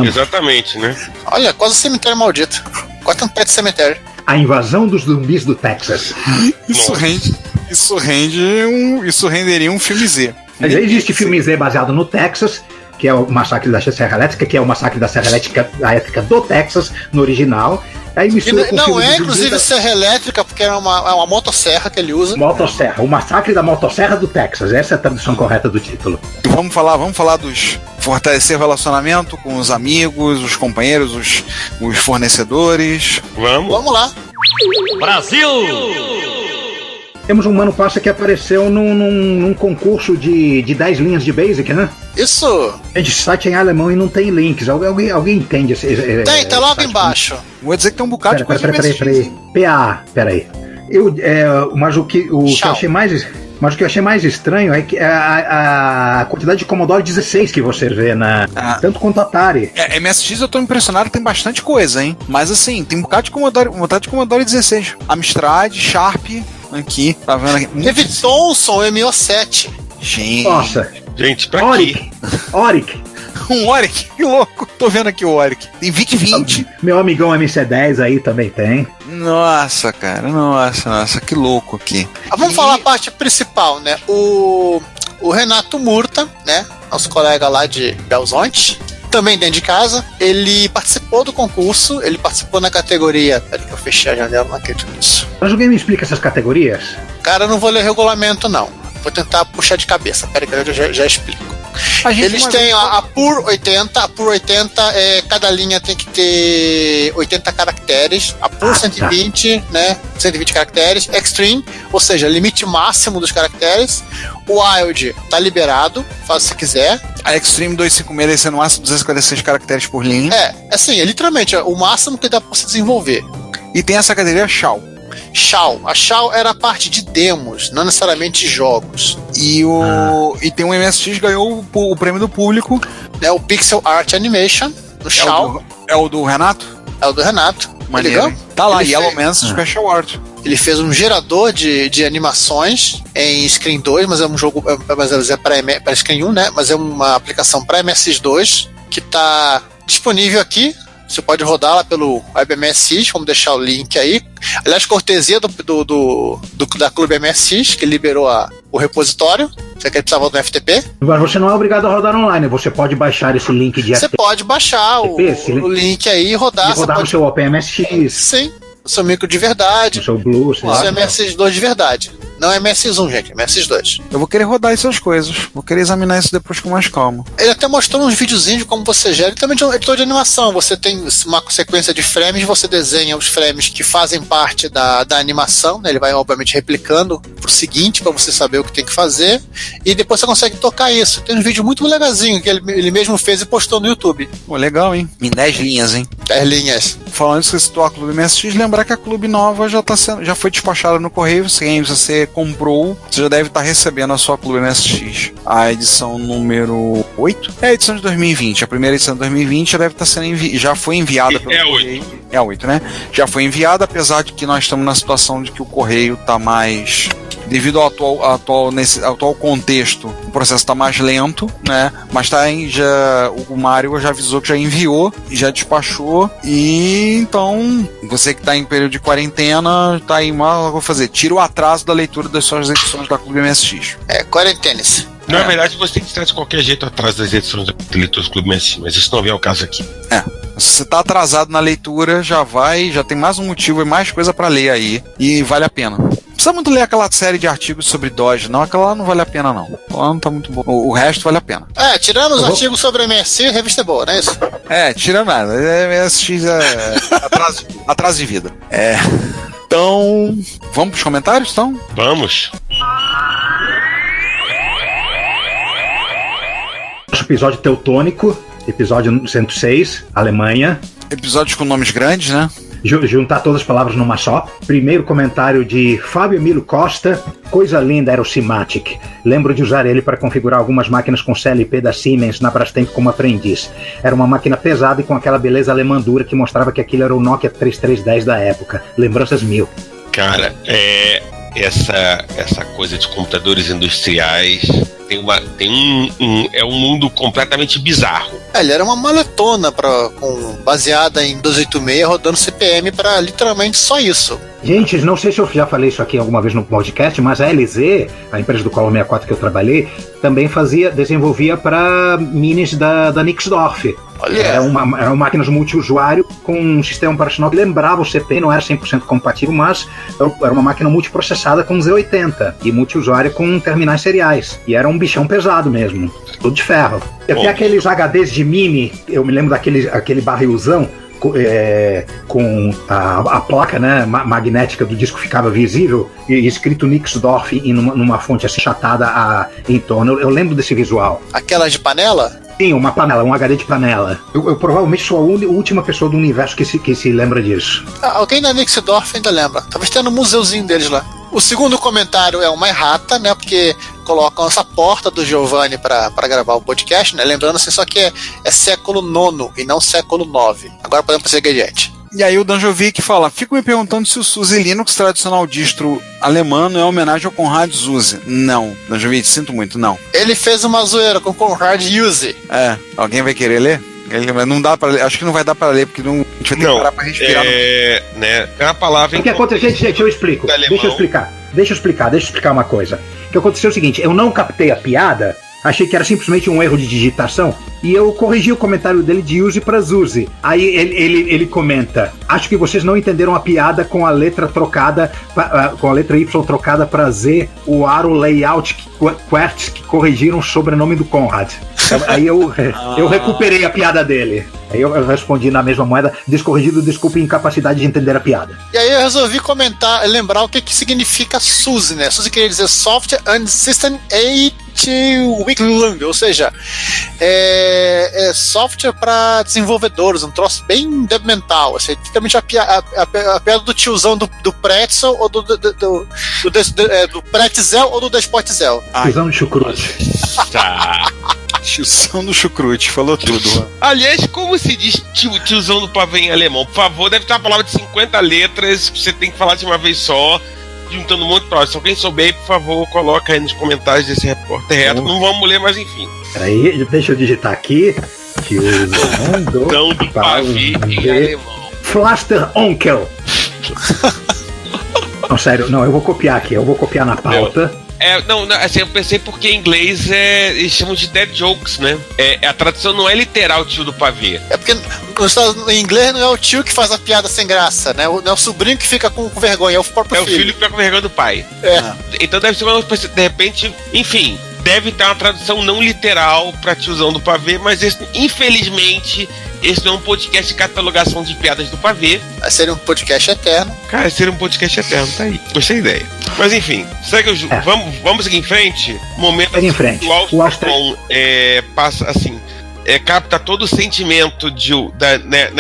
Exatamente, né? Olha, quase um cemitério maldito. Quase um pé de cemitério. A invasão dos zumbis do Texas. Isso renderia um filme Z. Mas existe filme Z baseado no Texas, que é o Massacre da Serra Elétrica, que é o Massacre da Serra Elétrica do Texas, no original. Aí mistura com não é, inclusive, Serra Elétrica, porque é uma motosserra que ele usa. Motosserra, o Massacre da Motosserra do Texas. Essa é a tradução correta do título. Vamos falar dos fortalecer o relacionamento com os amigos, os companheiros, os fornecedores. Vamos lá. Brasil! Temos um Mano Passa que apareceu num concurso de 10 linhas de Basic, né? Isso! É de site em alemão e não tem links. Alguém entende esse tá logo site, embaixo. Vou dizer que tem um bocado de coisa. Peraí. Peraí. Mas o que eu achei mais... Mas o que eu achei mais estranho é que a quantidade de Commodore 16 que você vê tanto quanto Atari. MSX eu tô impressionado que tem bastante coisa, hein? Mas assim, tem um bocado de Commodore 16. Amstrad, Sharp, aqui, tá vendo aqui? Teve Thomson MO7. Gente. Nossa. Gente, pra quê? Oric. Um Oric, que louco. Tô vendo aqui o Oric. Tem VIC-20. Meu amigão MC10 aí também tem. Nossa, cara. Nossa, que louco aqui. Vamos falar a parte principal, né? O Renato Murta, né? Nosso colega lá de Belzonte, também dentro de casa, ele participou do concurso, ele participou na categoria... Peraí que eu fechei a janela, não acredito nisso. Mas alguém me explica essas categorias? Cara, eu não vou ler regulamento, não. Vou tentar puxar de cabeça. Peraí que eu já explico. Eles têm a Pur 80, a Pur 80, cada linha tem que ter 80 caracteres, a Pur 120, né, 120 caracteres, Extreme, ou seja, limite máximo dos caracteres, o Wild tá liberado, faz se quiser. A Extreme 256 deve ser no máximo 256 caracteres por linha. Assim, literalmente, o máximo que dá pra se desenvolver. E tem essa categoria Shao. A Shao era a parte de demos, não necessariamente jogos. E tem um MSX que ganhou o prêmio do público. É o Pixel Art Animation, do Shao. É o do Renato? É o do Renato. Maneiro. Tá lá, Yellow Man's Special Art. Ele fez um gerador de animações em Screen 2, mas é um jogo, mas é para Screen 1, né? Mas é uma aplicação para MSX2 que tá disponível aqui. Você pode rodá-la pelo WebMSX, vamos deixar o link aí. Aliás, cortesia da Clube MSX, que liberou o repositório. Você quer precisar do FTP? Mas você não é obrigado a rodar online, você pode baixar esse link de Você pode baixar o link aí e rodar. E rodar no seu OpenMSX. Sim, no seu micro de verdade. No seu Blue, no seu MSX2 de verdade. Não é MSX1, gente, é MSX2. Eu vou querer rodar essas coisas. Vou querer examinar isso depois com mais calma. Ele até mostrou uns videozinhos de como você gera. Ele também é um editor de animação. Você tem uma sequência de frames, você desenha os frames que fazem parte da animação, né? Ele vai, obviamente, replicando pro seguinte, para você saber o que tem que fazer. E depois você consegue tocar isso. Tem um vídeo muito legalzinho que ele mesmo fez e postou no YouTube. Pô, legal, hein? Em 10 linhas, hein? 10 linhas. Falando isso, citou a Clube MSX, lembrar que a Clube Nova já foi despachada no correio. Você comprou, você já deve estar recebendo a sua Clube MSX. A edição número 8 é a edição de 2020. A primeira edição de 2020 já deve estar já foi enviada pelo correio. É a 8, né? Já foi enviada, apesar de que nós estamos na situação de que o correio está mais... Devido ao atual contexto, o processo está mais lento, né? Mas o Mário já avisou que já enviou e já despachou. E então, você que está em período de quarentena, tá aí vou fazer. Tira o atraso da leitura das suas edições da Clube MSX. Quarentena-se. Na verdade, você tem que estar de qualquer jeito atrás das edições da leitura do Clube MSX, mas isso não vem ao caso aqui. Se você está atrasado na leitura, já tem mais um motivo e mais coisa para ler aí. E vale a pena. Precisa muito ler aquela série de artigos sobre Dodge, não. Aquela lá não vale a pena, não. Aquela lá não tá muito boa. O resto vale a pena. Tirando os artigos sobre a MSX, a revista é boa, não é isso? Tirando nada. MSX é atraso de vida. Então, vamos pros comentários, então? Vamos. Nosso episódio teutônico, episódio 106, Alemanha. Episódios com nomes grandes, né? Juntar todas as palavras numa só. Primeiro comentário de Fábio Emílio Costa. Coisa linda era o Simatic. Lembro de usar ele para configurar algumas máquinas com CLP da Siemens na Brastemp como aprendiz. Era uma máquina pesada e com aquela beleza alemã dura que mostrava que aquilo era o Nokia 3310 da época. Lembranças mil. Cara, essa coisa de computadores industriais é um mundo completamente bizarro. Ele era uma maletona baseada em 286 rodando CPM para literalmente só isso. Gente, não sei se eu já falei isso aqui alguma vez no podcast, mas a LZ, a empresa do Commodore 64 que eu trabalhei, também desenvolvia para minis da Nixdorf. Eram máquinas multiusuário com um sistema operacional que lembrava o CP, não era 100% compatível, mas era uma máquina multiprocessada com Z80 e multiusuário com terminais seriais. E era um bichão pesado mesmo, tudo de ferro. Até aqueles HDs de mini, eu me lembro daquele barrilzão, com a placa, né, magnética do disco ficava visível e escrito Nixdorf numa fonte assim chatada em torno. Eu lembro desse visual. Aquela de panela? Sim, uma panela, um HD de panela. Eu provavelmente sou a última pessoa do universo que se lembra disso. Alguém da Nixdorf ainda lembra. Talvez tenha no museuzinho deles lá. O segundo comentário é uma errata, né? Porque colocam essa porta do Giovanni para gravar o podcast, né? Lembrando assim, só que é século IX e não século IX. Agora podemos prosseguir adiante. E aí o Danjovic fala, fico me perguntando se o SUSE Linux, tradicional distro alemão, é homenagem ao Konrad Zuse. Não, Danjovic, sinto muito, não. Ele fez uma zoeira com Konrad Zuse. Alguém vai querer ler? Não dá pra ler, acho que não vai dar pra ler, porque não, a gente vai ter que parar pra respirar. Né, tem uma palavra O que aconteceu, gente, eu explico. Deixa eu explicar uma coisa. O que aconteceu é o seguinte, eu não captei a piada, achei que era simplesmente um erro de digitação, e eu corrigi o comentário dele de use para Zuse. Aí ele comenta, acho que vocês não entenderam a piada com a letra trocada, com a letra Y trocada para Z, o Aro Layout Quartz, que corrigiram o sobrenome do Konrad. Aí eu recuperei a piada dele. Aí eu respondi na mesma moeda, descorrigido, desculpe, incapacidade de entender a piada. E aí eu resolvi lembrar o que significa SUSE, né? SUSE queria dizer Software and System Entwicklung, ou seja, é software para desenvolvedores, um troço bem developmental, assim, literalmente a piada do tiozão do Pretzel ou do Pretzel ou do Despotzel. Tiozão de chucrute. Tá. Tiozão do chucrute, falou tudo. Aliás, como se diz tiozão do pavê em alemão? Por favor, deve ter uma palavra de 50 letras que você tem que falar de uma vez só, juntando um monte de palavras. Se alguém souber, por favor, coloca aí nos comentários desse repórter reto. Não vamos ler, mas enfim. Peraí, deixa eu digitar aqui. Tiozão do pavê em alemão. Flaster Onkel. Não, sério, não, eu vou copiar aqui, eu vou copiar na pauta. Assim, eu pensei porque em inglês eles chamam de dead jokes, né? A tradução não é literal tio do pavê. É porque em inglês não é o tio que faz a piada sem graça, né? Não é o sobrinho que fica com vergonha, é o próprio filho. É o filho que fica com vergonha do pai. Então deve ser uma coisa, de repente, enfim, deve ter uma tradução não literal pra tiozão do pavê, mas infelizmente esse não é um podcast de catalogação de piadas do pavê. Vai ser um podcast eterno. Cara, seria um podcast eterno, tá aí. Gostei da ideia. Mas enfim, segue vamos seguir em frente? Momento em frente. O Alstom passa assim. Capta todo o sentimento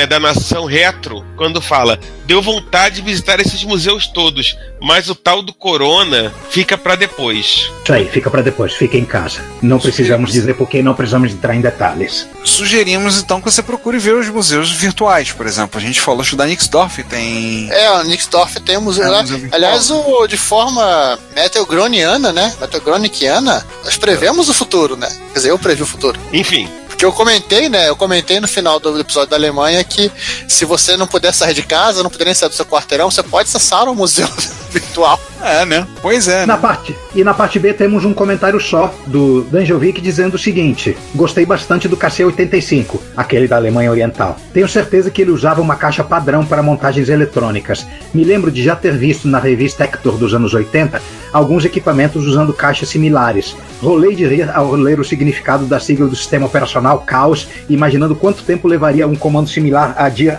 da nação retro quando fala: deu vontade de visitar esses museus todos, mas o tal do corona fica pra depois. Isso aí, fica pra depois, fica em casa. Não precisamos dizer porque não precisamos entrar em detalhes. Sugerimos então que você procure ver os museus virtuais, por exemplo. A gente falou que o da Nixdorf tem. O Nixdorf tem um museu lá. Aliás, de forma meteogroniana, né? Meteogroniciana, nós prevemos o futuro, né? Quer dizer, eu previ o futuro. Enfim. Que eu comentei no final do episódio da Alemanha que se você não puder sair de casa, não puder nem sair do seu quarteirão, você pode acessar o museu virtual. Né? Pois é. Na parte B temos um comentário só do Danjovic dizendo o seguinte: gostei bastante do KC-85, aquele da Alemanha Oriental. Tenho certeza que ele usava uma caixa padrão para montagens eletrônicas. Me lembro de já ter visto na revista Hector dos anos 80 alguns equipamentos usando caixas similares. Rolei de rir ao ler o significado da sigla do sistema operacional Caos, imaginando quanto tempo levaria um comando similar a dia ***.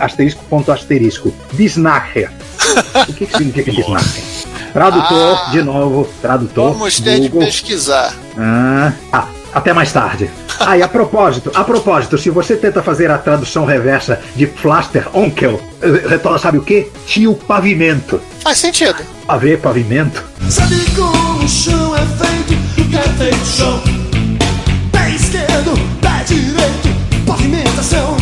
Bisnacher. O que significa Bisnacher? Tradutor, de novo, tradutor. Vamos ter de pesquisar. Até mais tarde. E a propósito, se você tenta fazer a tradução reversa de Flaster Onkel, sabe o que? Tio Pavimento. Faz sentido. Pavimento. Sabe como o chão é feito? O que é feito o chão? Pé esquerdo, pé direito, pavimentação.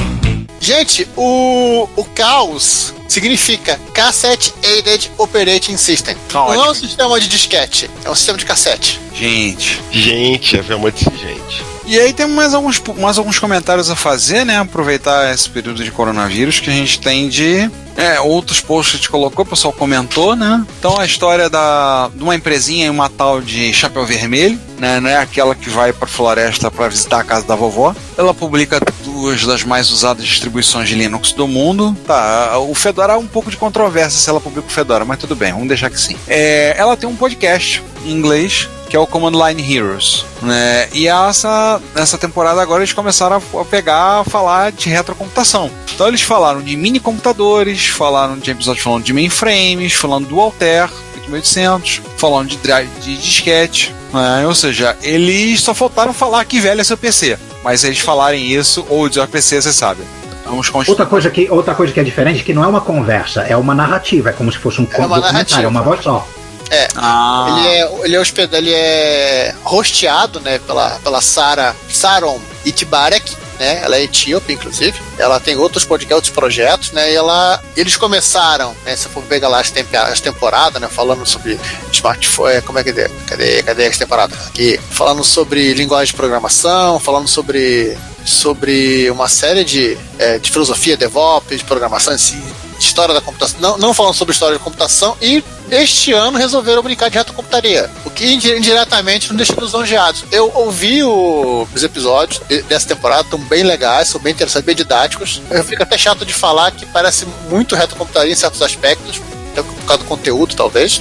Gente, o caos significa Cassette Aided Operating System. Não é um sistema de disquete, é um sistema de cassete. Gente, é uma de gente. E aí tem mais alguns comentários a fazer, né? Aproveitar esse período de coronavírus que a gente tem de outros posts que a gente colocou, o pessoal comentou, né? Então a história de uma empresinha em uma tal de Chapéu Vermelho, né? Não é aquela que vai pra floresta para visitar a casa da vovó. Ela publica duas das mais usadas distribuições de Linux do mundo. O Fedora há um pouco de controvérsia se ela publica o Fedora, mas tudo bem, vamos deixar que sim. Ela tem um podcast em inglês que é o Command Line Heroes, né? E nessa temporada agora eles começaram a falar de retrocomputação. Então eles falaram de mini computadores, falaram de episódios falando de mainframes, falando do Altair 8800, falando de drive de disquete, né? Ou seja, eles só faltaram falar que velho é seu PC, mas eles falarem isso ou de PC, você sabe. Outra coisa que é diferente, que não é uma conversa, é uma narrativa, é como se fosse um documentário, é uma voz só. Ele é hosteado, né, pela Saron Itbarek, né? Ela é etíope, inclusive. Ela tem outros podcasts, outros projetos, né? E eles começaram, né? Se for pegar lá as temporadas, né? Falando sobre smartphone, como é que é? Cadê as temporadas? Aqui. Falando sobre linguagem de programação, falando sobre uma série de filosofia, DevOps, de programação, assim, história da computação, não falando sobre história de computação, e este ano resolveram brincar de retrocomputaria, o que indiretamente não deixa lisonjeados. Eu ouvi os episódios dessa temporada, estão bem legais, são bem interessantes, bem didáticos. Eu fico até chato de falar que parece muito retrocomputaria em certos aspectos, por causa do conteúdo, talvez.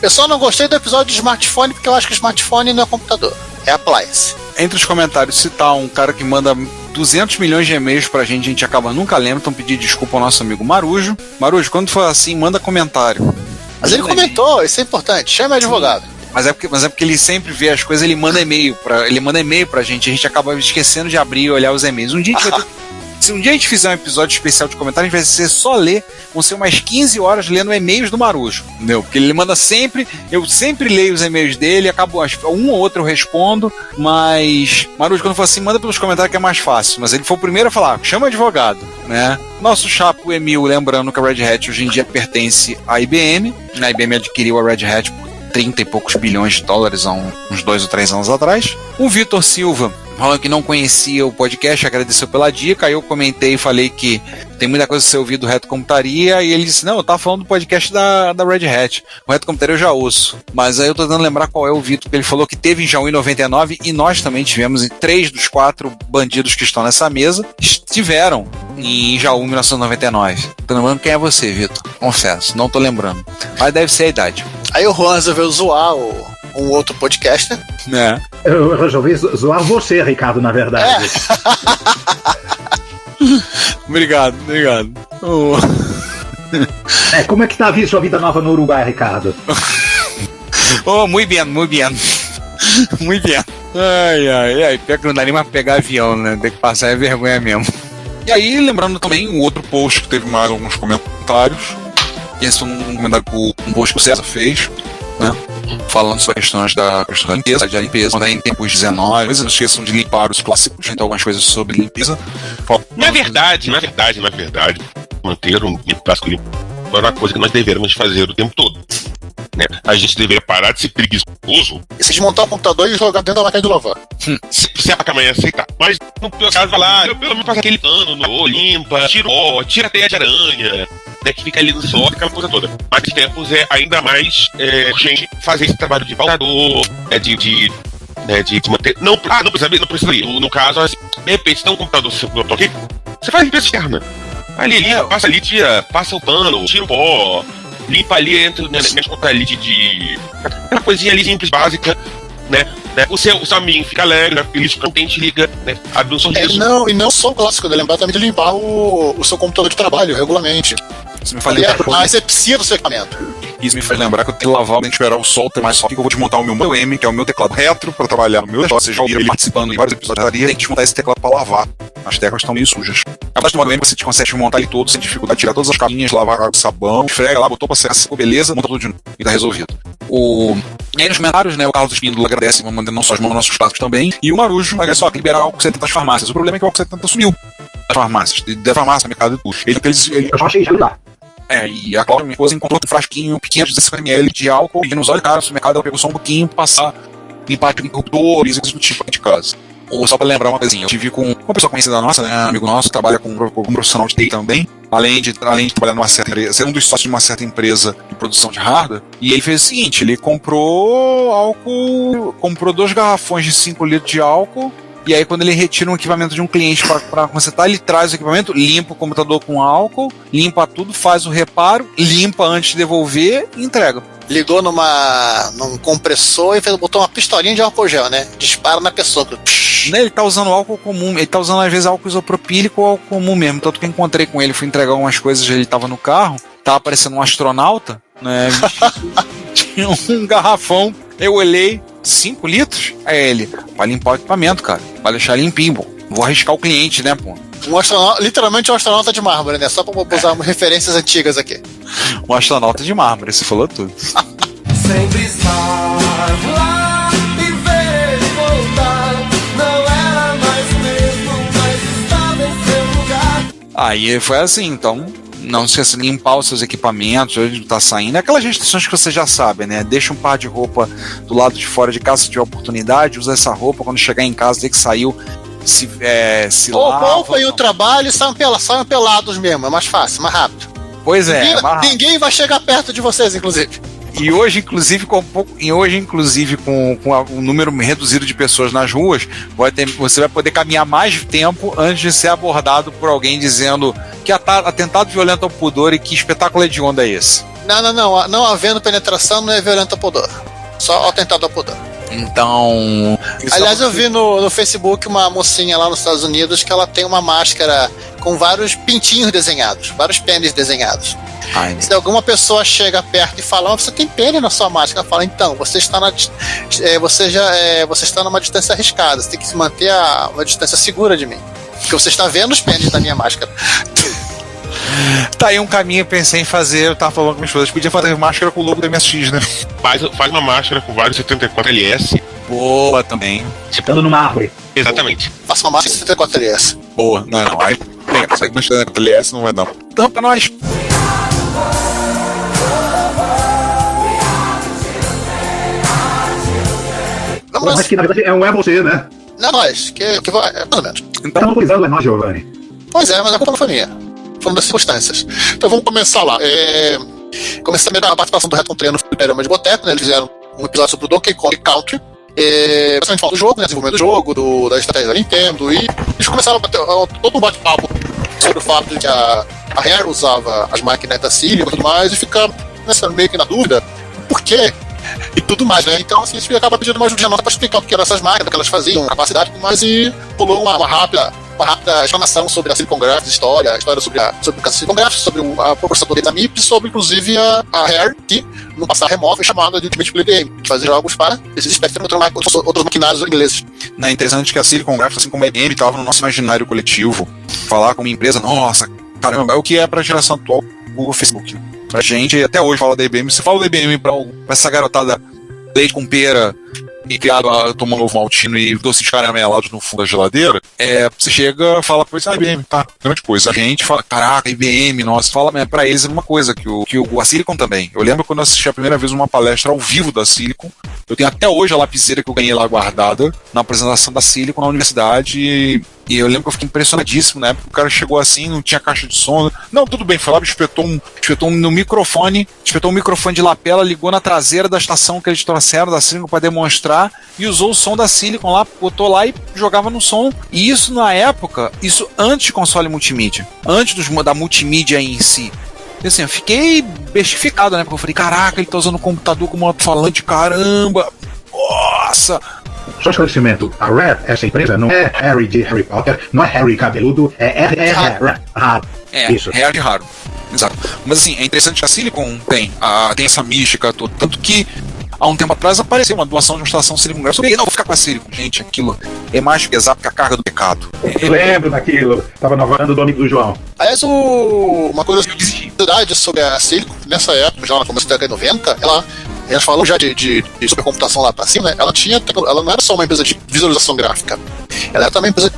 Eu só não gostei do episódio de smartphone, porque eu acho que smartphone não é computador, é appliance. Entre os comentários, citar um cara que manda 200 milhões de e-mails pra gente, a gente acaba nunca lembra, então pedir desculpa ao nosso amigo Marujo. Marujo, quando for assim, manda comentário. Mas ele comentou, isso é importante, chama o advogado. Mas é porque ele sempre vê as coisas, ele manda e-mail pra gente, a gente acaba esquecendo de abrir e olhar os e-mails. Se um dia a gente fizer um episódio especial de comentário, a gente vai ser só ler, vão ser umas 15 horas lendo e-mails do Marujo, entendeu? Porque ele manda sempre, eu sempre leio os e-mails dele, acabo um ou outro eu respondo, mas Marujo, quando for assim, manda pelos comentários que é mais fácil, mas ele foi o primeiro a falar, chama advogado, né? Nosso chapo Emil, lembrando que a Red Hat hoje em dia pertence à IBM, a IBM adquiriu a Red Hat por 30 e poucos bilhões de dólares há uns 2 ou 3 anos atrás. O Vitor Silva falando que não conhecia o podcast, agradeceu pela dica. Aí eu comentei e falei que tem muita coisa a ser ouvido do Reto Computaria. E ele disse: não, eu tava falando do podcast da Red Hat. O Reto Computaria eu já ouço. Mas aí eu tô tentando lembrar qual é o Vitor, que ele falou que teve em Jaú em 99 e nós também tivemos, em 3 dos 4 bandidos que estão nessa mesa estiveram em Jaú em 1999. Tô lembrando quem é você, Vitor. Confesso, não tô lembrando. Mas deve ser a idade. Aí o Juan resolveu zoar um outro podcaster. É. Eu resolvi zoar você, Ricardo, na verdade. Obrigado. Como é que tá a sua vida nova no Uruguai, Ricardo? Muito bem. Muito bem. Ai, pior que não dá nem pra pegar avião, né? Tem que passar vergonha mesmo. E aí, lembrando também um outro post que teve mais alguns comentários. Esse foi um comentário um post que o César fez, né? Falando sobre questões da limpeza, quando é em tempos 19, não esqueçam de limpar os clássicos, então algumas coisas sobre limpeza. Na verdade, manter um clássico limpo é uma coisa que nós deveríamos fazer o tempo todo, né? A gente deveria parar de ser preguiçoso e se desmontar o computador e jogar dentro da máquina de lavar. Se a amanhã aceitar. Mas no pior caso, vai lá, pelo menos passa aquele pano no limpa, tira o pó, tira a teia de aranha, né, que fica ali no sol, aquela coisa toda. Mas em tempos é ainda mais urgente fazer esse trabalho de pautador, de manter. Não precisa ir. No caso, assim, de repente, se tem um computador aqui, você faz limpeza externa. Ali, passa ali, passa o pano, tira o pó, limpa ali, entra nas contas ali de aquela coisinha ali simples, básica, né? O seu amigo fica alegre, feliz, contente, liga, né? Abre um sorriso. E não só o clássico, lembrar também de limpar o seu computador de trabalho regularmente. Isso me faz lembrar a asepsia do seu equipamento. Isso me faz lembrar que eu tenho que lavar, tenho que esperar o sol ter mais sol, que eu vou desmontar o meu Moto M, que é o meu teclado retro, para trabalhar no meu negócio. Vocês já ouviram ele participando em vários episódios, tem que desmontar esse teclado para lavar. As teclas estão meio sujas. A base do Moto M você consegue desmontar ele todo sem dificuldade, tirar todas as capinhas, lavar com sabão, esfrega lá, botou pra secar, beleza, monta tudo de novo e tá resolvido. E aí nos comentários, né, o Carlos Espíndola agradece, mandando não só as mãos nossos clássicos também, e o Marujo agradece só que liberar o álcool 70 das farmácias. O problema é que o álcool 70 sumiu das farmácias, da farmácia, mercado e tudo. Eu achei já lá. E a Cláudia, minha esposa, encontrou um frasquinho pequeno de 250 ml de álcool e nos olha, cara, no supermercado ela pegou só um pouquinho pra passar, limpar interruptores e coisas do tipo de casa. Ou só pra lembrar uma coisinha, eu tive com uma pessoa conhecida nossa, né, amigo nosso, que trabalha com um profissional de TI também, além de trabalhar numa certa empresa, ser um dos sócios de uma certa empresa de produção de hardware, e ele fez o seguinte, ele comprou 2 garrafões de 5 litros de álcool. E aí quando ele retira um equipamento de um cliente para consertar, ele traz o equipamento, limpa o computador com álcool, limpa tudo, faz o reparo, limpa antes de devolver e entrega. Ligou num compressor e botou uma pistolinha de álcool gel, né? Dispara na pessoa. Ele tá usando álcool comum, ele tá usando às vezes álcool isopropílico ou álcool comum mesmo. Tanto que eu encontrei com ele, fui entregar umas coisas, ele tava no carro, tava parecendo um astronauta, né? Tinha um garrafão, eu olhei, 5 litros? É ele, pra limpar o equipamento, cara, pra deixar limpinho, pô. Vou arriscar o cliente, né, pô? Literalmente um astronauta de mármore, né? Só pra usar referências antigas aqui. Um astronauta de mármore, você falou tudo. Sempre estar lá e ver ele voltar. Não era mais o mesmo, mas Aí foi assim, então não se esqueça de limpar os seus equipamentos, onde tá saindo. Aquelas restrições que você já sabe, né? Deixa um par de roupa do lado de fora de casa se tiver oportunidade, usa essa roupa quando chegar em casa, tem que saiu, se lava. Poupem o trabalho e saiam pelados mesmo, é mais fácil, mais rápido. Pois é. Ninguém vai chegar perto de vocês, inclusive. E hoje, inclusive, com um número reduzido de pessoas nas ruas, você vai poder caminhar mais tempo antes de ser abordado por alguém dizendo que atentado violento ao pudor e que espetáculo é de onda é esse. Não havendo penetração não é violento ao pudor. Só atentado ao pudor. Então... Aliás, eu vi no Facebook uma mocinha lá nos Estados Unidos que ela tem uma máscara com vários pintinhos desenhados, vários pênis desenhados. Ai, se alguma pessoa chega perto e fala, você tem pênis na sua máscara, ela fala, então, você está numa distância arriscada, você tem que se manter uma distância segura de mim, porque você está vendo os pênis da minha máscara. Tá aí um caminho, eu pensei em fazer, eu tava falando com minhas esposas, podia fazer máscara com o logo da MSX, né? Faz uma máscara com vários 74 LS. Boa também. Estando numa árvore. Exatamente. Faça uma máscara 74 LS. Boa, não. Aí, consegue mexer na LS, não vai não. Então, pra nós. Mas que na verdade é você, né? Não, nós, que vai, mais ou menos. Então não autorizando é nós, Giovanni. Pois é, mas a culpa não foi minha. Foram das circunstâncias. Então vamos começar lá. Começar a participação do Retro Treino no Fliperama de Boteco, né? Eles fizeram um episódio sobre o Donkey Kong Country. Basicamente fala do jogo, né? Desenvolvimento do jogo, da estratégia da Nintendo. E eles começaram a bater todo um bate-papo sobre o fato de que a Rare usava as máquinas da Silicon e tudo mais, e fica meio que na dúvida por quê e tudo mais, né? Então assim, a gente acaba pedindo uma ajuda nossa para explicar o que eram essas máquinas, o que elas faziam, a capacidade e tudo mais, e pulou uma rápida explanação sobre a Silicon Graphics, história sobre o caso Silicon Graphics, sobre a processador da MIP, sobre inclusive a Rare, que no passado remoto foi chamada de Ultimate Play Game, que fazia jogos para esses Spectrum e outros maquinários ingleses. É interessante que a Silicon Graphics, assim como a IBM, estava no nosso imaginário coletivo. Falar com uma empresa, nossa, caramba, é o que é para a geração atual o Facebook. Pra gente, até hoje, fala da IBM. Se fala da IBM pra essa garotada leite com pera e criado a tomar um ovo maltino e doces caramelados no fundo da geladeira, você chega e fala pra eles, IBM, tá, grande coisa. A gente fala, caraca, IBM, nossa, fala pra eles uma coisa, a Silicon também. Eu lembro quando eu assisti a primeira vez uma palestra ao vivo da Silicon, eu tenho até hoje a lapiseira que eu ganhei lá guardada na apresentação da Silicon na universidade, e eu lembro que eu fiquei impressionadíssimo, né? Porque o cara chegou assim, não tinha caixa de som. Não, tudo bem, foi lá, espetou um microfone de lapela, ligou na traseira da estação que eles trouxeram da Silicon para demonstrar e usou o som da Silicon lá, botou lá e jogava no som. E isso na época, isso antes de console multimídia, antes da multimídia em si. E assim, eu fiquei bestificado, né? Porque eu falei, caraca, ele tá usando o computador como alto-falante, caramba! Nossa! Só esclarecimento, a Rare, essa empresa, não é Harry de Harry Potter, não é Harry cabeludo, é raro. Isso. Rare de raro. Exato. Mas assim, é interessante que a Silicon tem essa mística toda, tanto que há um tempo atrás apareceu uma doação de uma estação Silicon Graphics. Eu falei, não, vou ficar com a Silicon. Gente, aquilo é mais pesado que a carga do pecado. Eu lembro daquilo, tava navegando do amigo do João. Aliás, uma curiosidade sobre a Silicon, nessa época, já no começo da década de 90, elas falam já de supercomputação lá pra cima, né? Ela não era só uma empresa de visualização gráfica, ela era também uma empresa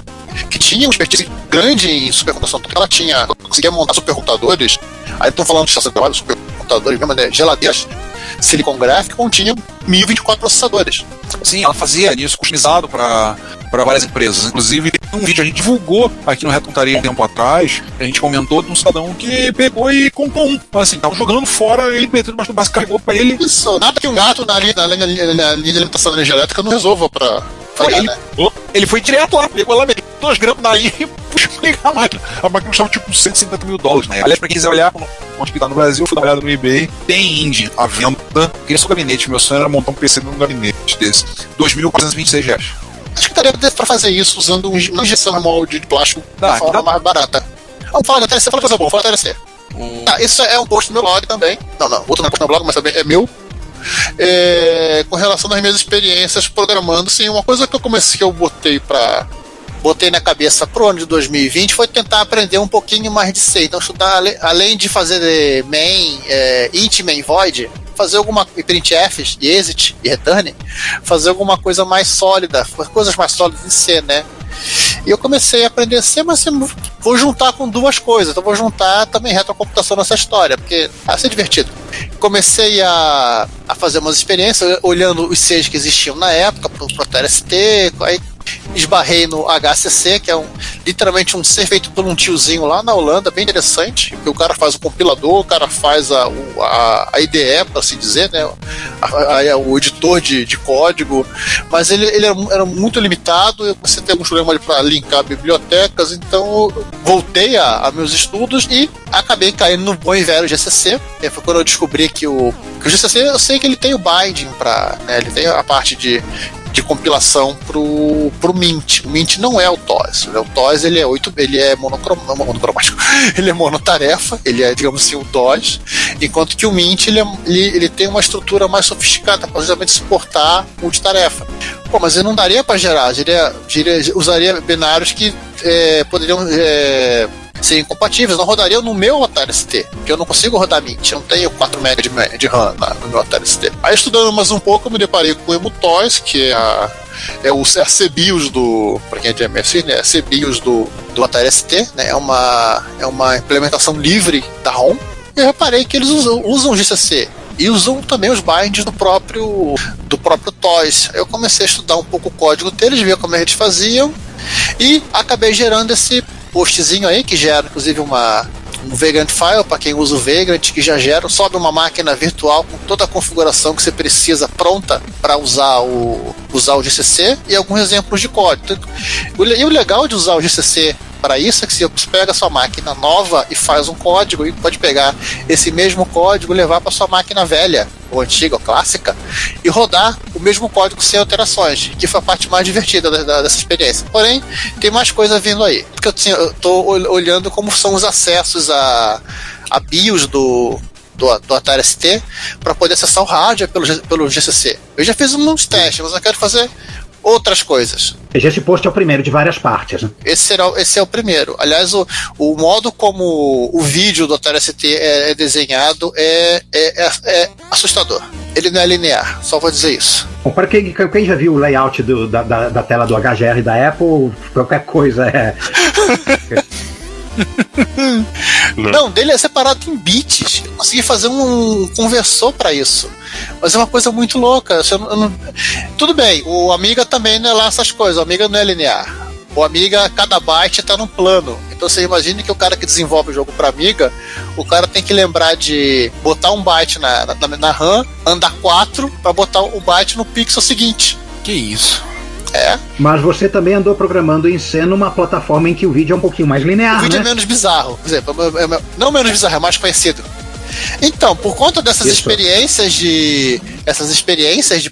que tinha uma expertise grande em supercomputação, porque ela conseguia montar supercomputadores. Aí estão falando de estação de trabalho, supercomputadores mesmo, né? Geladeiras Silicon Graphics continham 1024 processadores. Sim, ela fazia isso customizado para várias empresas. Inclusive, tem um vídeo a gente divulgou aqui no Retontaria um tempo atrás. A gente comentou de um cidadão que pegou e comprou um. Assim, tava jogando fora, ele meteu debaixo do braço, carregou pra ele. Isso, nada que um gato na linha de alimentação da energia elétrica não resolva pra falhar, né? Ele foi direto lá, pegou lá, meteu 2 gramas na linha e puxou ligar a máquina. A máquina custava tipo $150 mil, né? Aliás, pra quem quiser olhar, onde que tá no Brasil, fui dar uma olhada no eBay, tem indie à venda. Queria só gabinete, meu sonho era montar um PC num gabinete desse. R$2.426. Acho que daria pra fazer isso usando uma injeção de molde de plástico de forma mais barata. Vamos falar da TLC, fala coisa boa, fala da TLC. Isso é um post no meu blog também. Não, outro não é post no blog, mas também é meu. Com relação às minhas experiências programando, sim, uma coisa que eu botei na cabeça pro ano de 2020 foi tentar aprender um pouquinho mais de C. Então estudar, além de fazer main, int, main, void, fazer alguma printfs e exit e return, fazer alguma coisa mais sólida, coisas mais sólidas em C, né? E eu comecei a aprender C, mas vou juntar com duas coisas. Então vou juntar também retrocomputação nessa história, porque vai ser divertido. Comecei a fazer umas experiências olhando os Cs que existiam na época, pro ProtoST, aí esbarrei no HCC, que é literalmente um C feito por um tiozinho lá na Holanda, bem interessante, que o cara faz o compilador, o cara faz a IDE, para assim dizer, né, o editor de código, mas ele era muito limitado. Eu comecei a ter alguns problemas para linkar bibliotecas, então eu voltei a meus estudos e acabei caindo no bom e velho GCC. Foi quando eu descobri que o GCC, eu sei que ele tem o binding né, ele tem a parte de compilação pro Mint. O Mint não é o TOS. O TOS ele é monocromático. Ele é monotarefa, ele é, digamos assim, o DOS, enquanto que o Mint ele tem uma estrutura mais sofisticada para justamente suportar multitarefa. Pô, mas ele não daria para gerar, usaria binários que poderiam ser incompatíveis, não rodariam no meu Atari ST, porque eu não consigo rodar Mint, eu não tenho 4 MB de RAM no meu Atari ST. Aí, estudando mais um pouco, eu me deparei com o EmuTOS, que é a CBIOS para quem é de MSI, né? A CBIOS do Atari ST, né? É uma implementação livre da ROM, e eu reparei que eles usam GCC e usam também os binds do próprio TOS. Eu comecei a estudar um pouco o código deles, ver como eles faziam, e acabei gerando esse postzinho aí, que gera inclusive um Vagrant File, para quem usa o Vagrant, que já sobe uma máquina virtual com toda a configuração que você precisa pronta para usar o GCC, e alguns exemplos de código. E o legal de usar o GCC para isso é que você pega a sua máquina nova e faz um código, e pode pegar esse mesmo código e levar para sua máquina velha, ou antiga, ou clássica, e rodar o mesmo código sem alterações, que foi a parte mais divertida dessa experiência. Porém, tem mais coisa vindo aí, porque eu estou olhando como são os acessos a BIOS do Atari ST para poder acessar o hardware pelo GCC. Eu já fiz uns testes, mas eu quero fazer outras coisas. Esse post é o primeiro de várias partes, né? Esse é o primeiro. Aliás, o modo como o vídeo do Atari ST é desenhado é assustador. Ele não é linear, só vou dizer isso. Bom, para quem já viu o layout da tela do HGR da Apple, qualquer coisa é... Não, dele é separado em bits. Eu consegui fazer um conversor para isso, mas é uma coisa muito louca. Tudo bem, o Amiga também não é lá essas coisas. O Amiga não é linear. O Amiga, cada byte está num plano. Então você imagina que o cara que desenvolve o jogo para Amiga, o cara tem que lembrar de botar um byte na RAM, andar 4 para botar o byte no pixel seguinte. Que isso? Mas você também andou programando em C numa plataforma em que o vídeo é um pouquinho mais linear, o vídeo né? é menos bizarro, por exemplo, não menos bizarro, é mais conhecido. Então, por conta dessas experiências de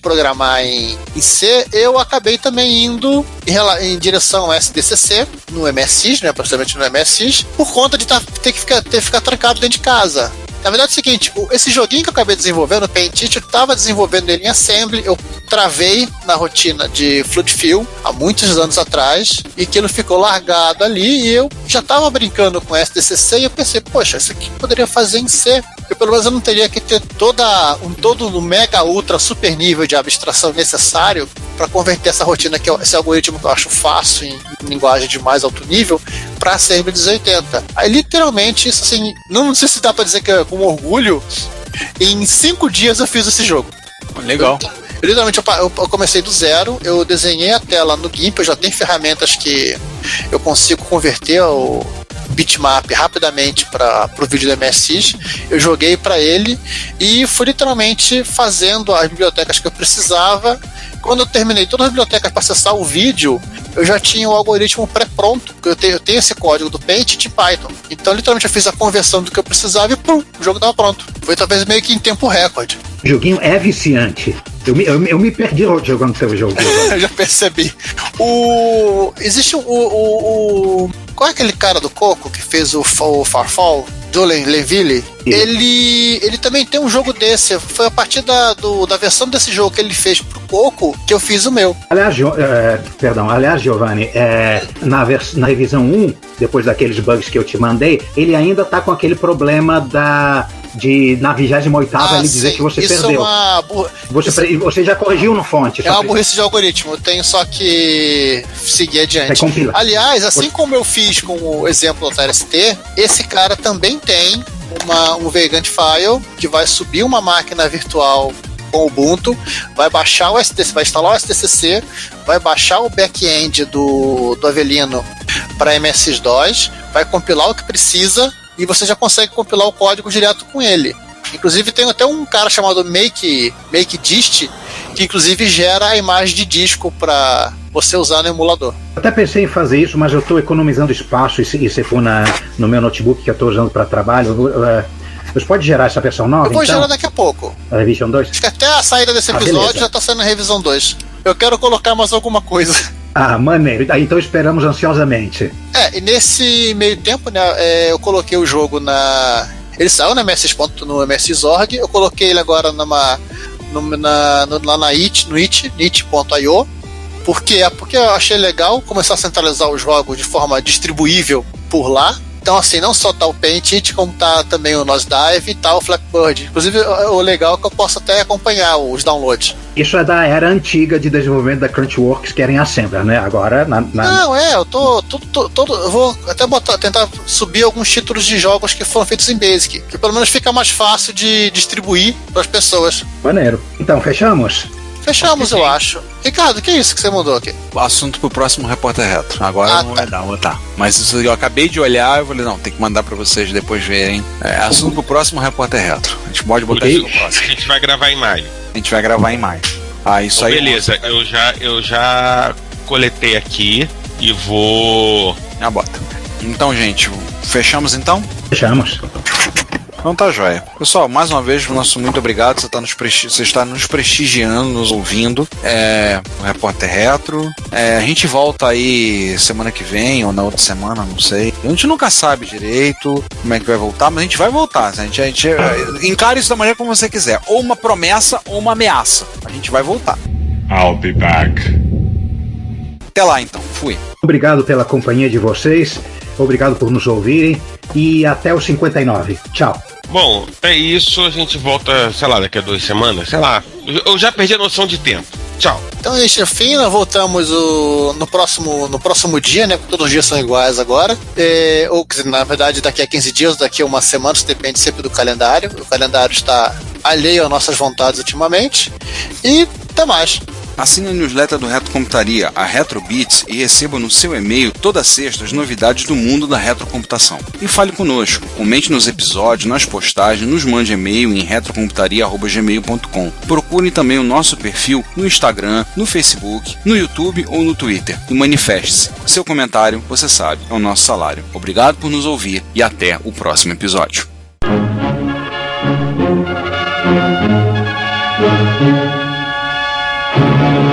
programar em C, eu acabei também indo em direção ao SDCC, no MSX, né, praticamente no MSX, por conta de ter que ficar trancado dentro de casa. Na verdade é o seguinte, esse joguinho que eu acabei desenvolvendo, o Paint-It, eu estava desenvolvendo ele em Assembly, eu travei na rotina de Fluid Fill há muitos anos atrás, e aquilo ficou largado ali, e eu já estava brincando com SDCC, e eu pensei, poxa, isso aqui eu poderia fazer em C. Pelo menos eu não teria que ter todo o mega, ultra, super nível de abstração necessário para converter essa rotina, esse algoritmo que eu acho fácil em linguagem de mais alto nível, para Assembly 280. Aí literalmente, isso assim, não sei se dá para dizer que é com orgulho, em 5 dias eu fiz esse jogo. Legal. Literalmente eu comecei do zero, eu desenhei a tela no GIMP, eu já tenho ferramentas que eu consigo converter o bitmap rapidamente para o vídeo do MSX, eu joguei para ele e fui literalmente fazendo as bibliotecas que eu precisava. Quando eu terminei todas as bibliotecas para acessar o vídeo, eu já tinha o algoritmo pré-pronto, eu tenho esse código do Paint de Python. Então literalmente eu fiz a conversão do que eu precisava e pum, o jogo estava pronto. Foi talvez meio que em tempo recorde. O joguinho é viciante. Eu me perdi jogando seu jogo. Eu já percebi. Existe qual é aquele cara do Coco que fez o Farfall? Joe Lenville? Ele também tem um jogo desse. Foi a partir da versão desse jogo que ele fez pro Poco que eu fiz o meu. Aliás, Giovanni, na revisão 1, depois daqueles bugs que eu te mandei, ele ainda tá com aquele problema de na 28ª ele dizer que você isso perdeu. Você já corrigiu no fonte. É uma burrice de algoritmo. Eu tenho só que seguir adiante. Aliás, assim como eu fiz com o exemplo da TST, esse cara também tem um Vagrant File que vai subir uma máquina virtual com o Ubuntu, vai baixar o SDC, vai instalar o SDCC, vai baixar o back-end do Avelino para MS-DOS, vai compilar o que precisa e você já consegue compilar o código direto com ele. Inclusive tem até um cara chamado MakeDist que inclusive gera a imagem de disco para você usar no emulador. Eu até pensei em fazer isso, mas eu estou economizando espaço e se for no meu notebook que eu estou usando para trabalho. Você pode gerar essa versão nova? Eu vou gerar daqui a pouco. A Revision 2? Acho que até a saída desse episódio já está saindo a Revisão 2. Eu quero colocar mais alguma coisa. Maneiro. Então esperamos ansiosamente. E nesse meio tempo, né, eu coloquei o jogo ele saiu no MS.org, eu coloquei ele agora lá na it.io. Por quê? Porque eu achei legal começar a centralizar os jogos de forma distribuível por lá. Então, assim, não só tá o Paint, como tá também o Nosedive e tá o Flappy Bird. Inclusive, o legal é que eu posso até acompanhar os downloads. Isso é da era antiga de desenvolvimento da Crunchyworks, que era em Assembler, né? Agora, Não, eu eu vou até tentar subir alguns títulos de jogos que foram feitos em Basic, que pelo menos fica mais fácil de distribuir para as pessoas. Maneiro. Então, fechamos? Fechamos, eu acho. Ricardo, o que é isso que você mandou aqui? O assunto pro próximo Repórter Retro. Agora eu não vou botar. Mas isso eu acabei de olhar, eu falei, não, tem que mandar pra vocês depois verem. Assunto pro próximo Repórter Retro. A gente pode botar isso no próximo. A gente vai gravar em maio. Isso aí. Beleza, eu já coletei aqui e vou. Bota. Então, gente, fechamos então? Fechamos. Então tá joia. Pessoal, mais uma vez, nosso muito obrigado. Você está nos prestigiando, nos ouvindo. O Repórter Retro. A gente volta aí semana que vem ou na outra semana, não sei. A gente nunca sabe direito como é que vai voltar, mas a gente vai voltar. A gente encara isso da maneira como você quiser. Ou uma promessa ou uma ameaça. A gente vai voltar. I'll be back. Até lá então. Fui. Obrigado pela companhia de vocês. Obrigado por nos ouvirem. E até o 59. Tchau. Bom, é isso. A gente volta, sei lá, daqui a 2 semanas. Sei lá. Eu já perdi a noção de tempo. Tchau. Então, gente, enfim, nós voltamos no próximo dia, né? Porque todos os dias são iguais agora. Ou, na verdade, daqui a 15 dias, daqui a uma semana, isso depende sempre do calendário. O calendário está alheio às nossas vontades ultimamente. E até mais. Assine a newsletter do Retrocomputaria, a RetroBits, e receba no seu e-mail toda sexta as novidades do mundo da retrocomputação. E fale conosco, comente nos episódios, nas postagens, nos mande e-mail em retrocomputaria@gmail.com. Procure também o nosso perfil no Instagram, no Facebook, no YouTube ou no Twitter e manifeste-se. Seu comentário, você sabe, é o nosso salário. Obrigado por nos ouvir e até o próximo episódio. Thank you.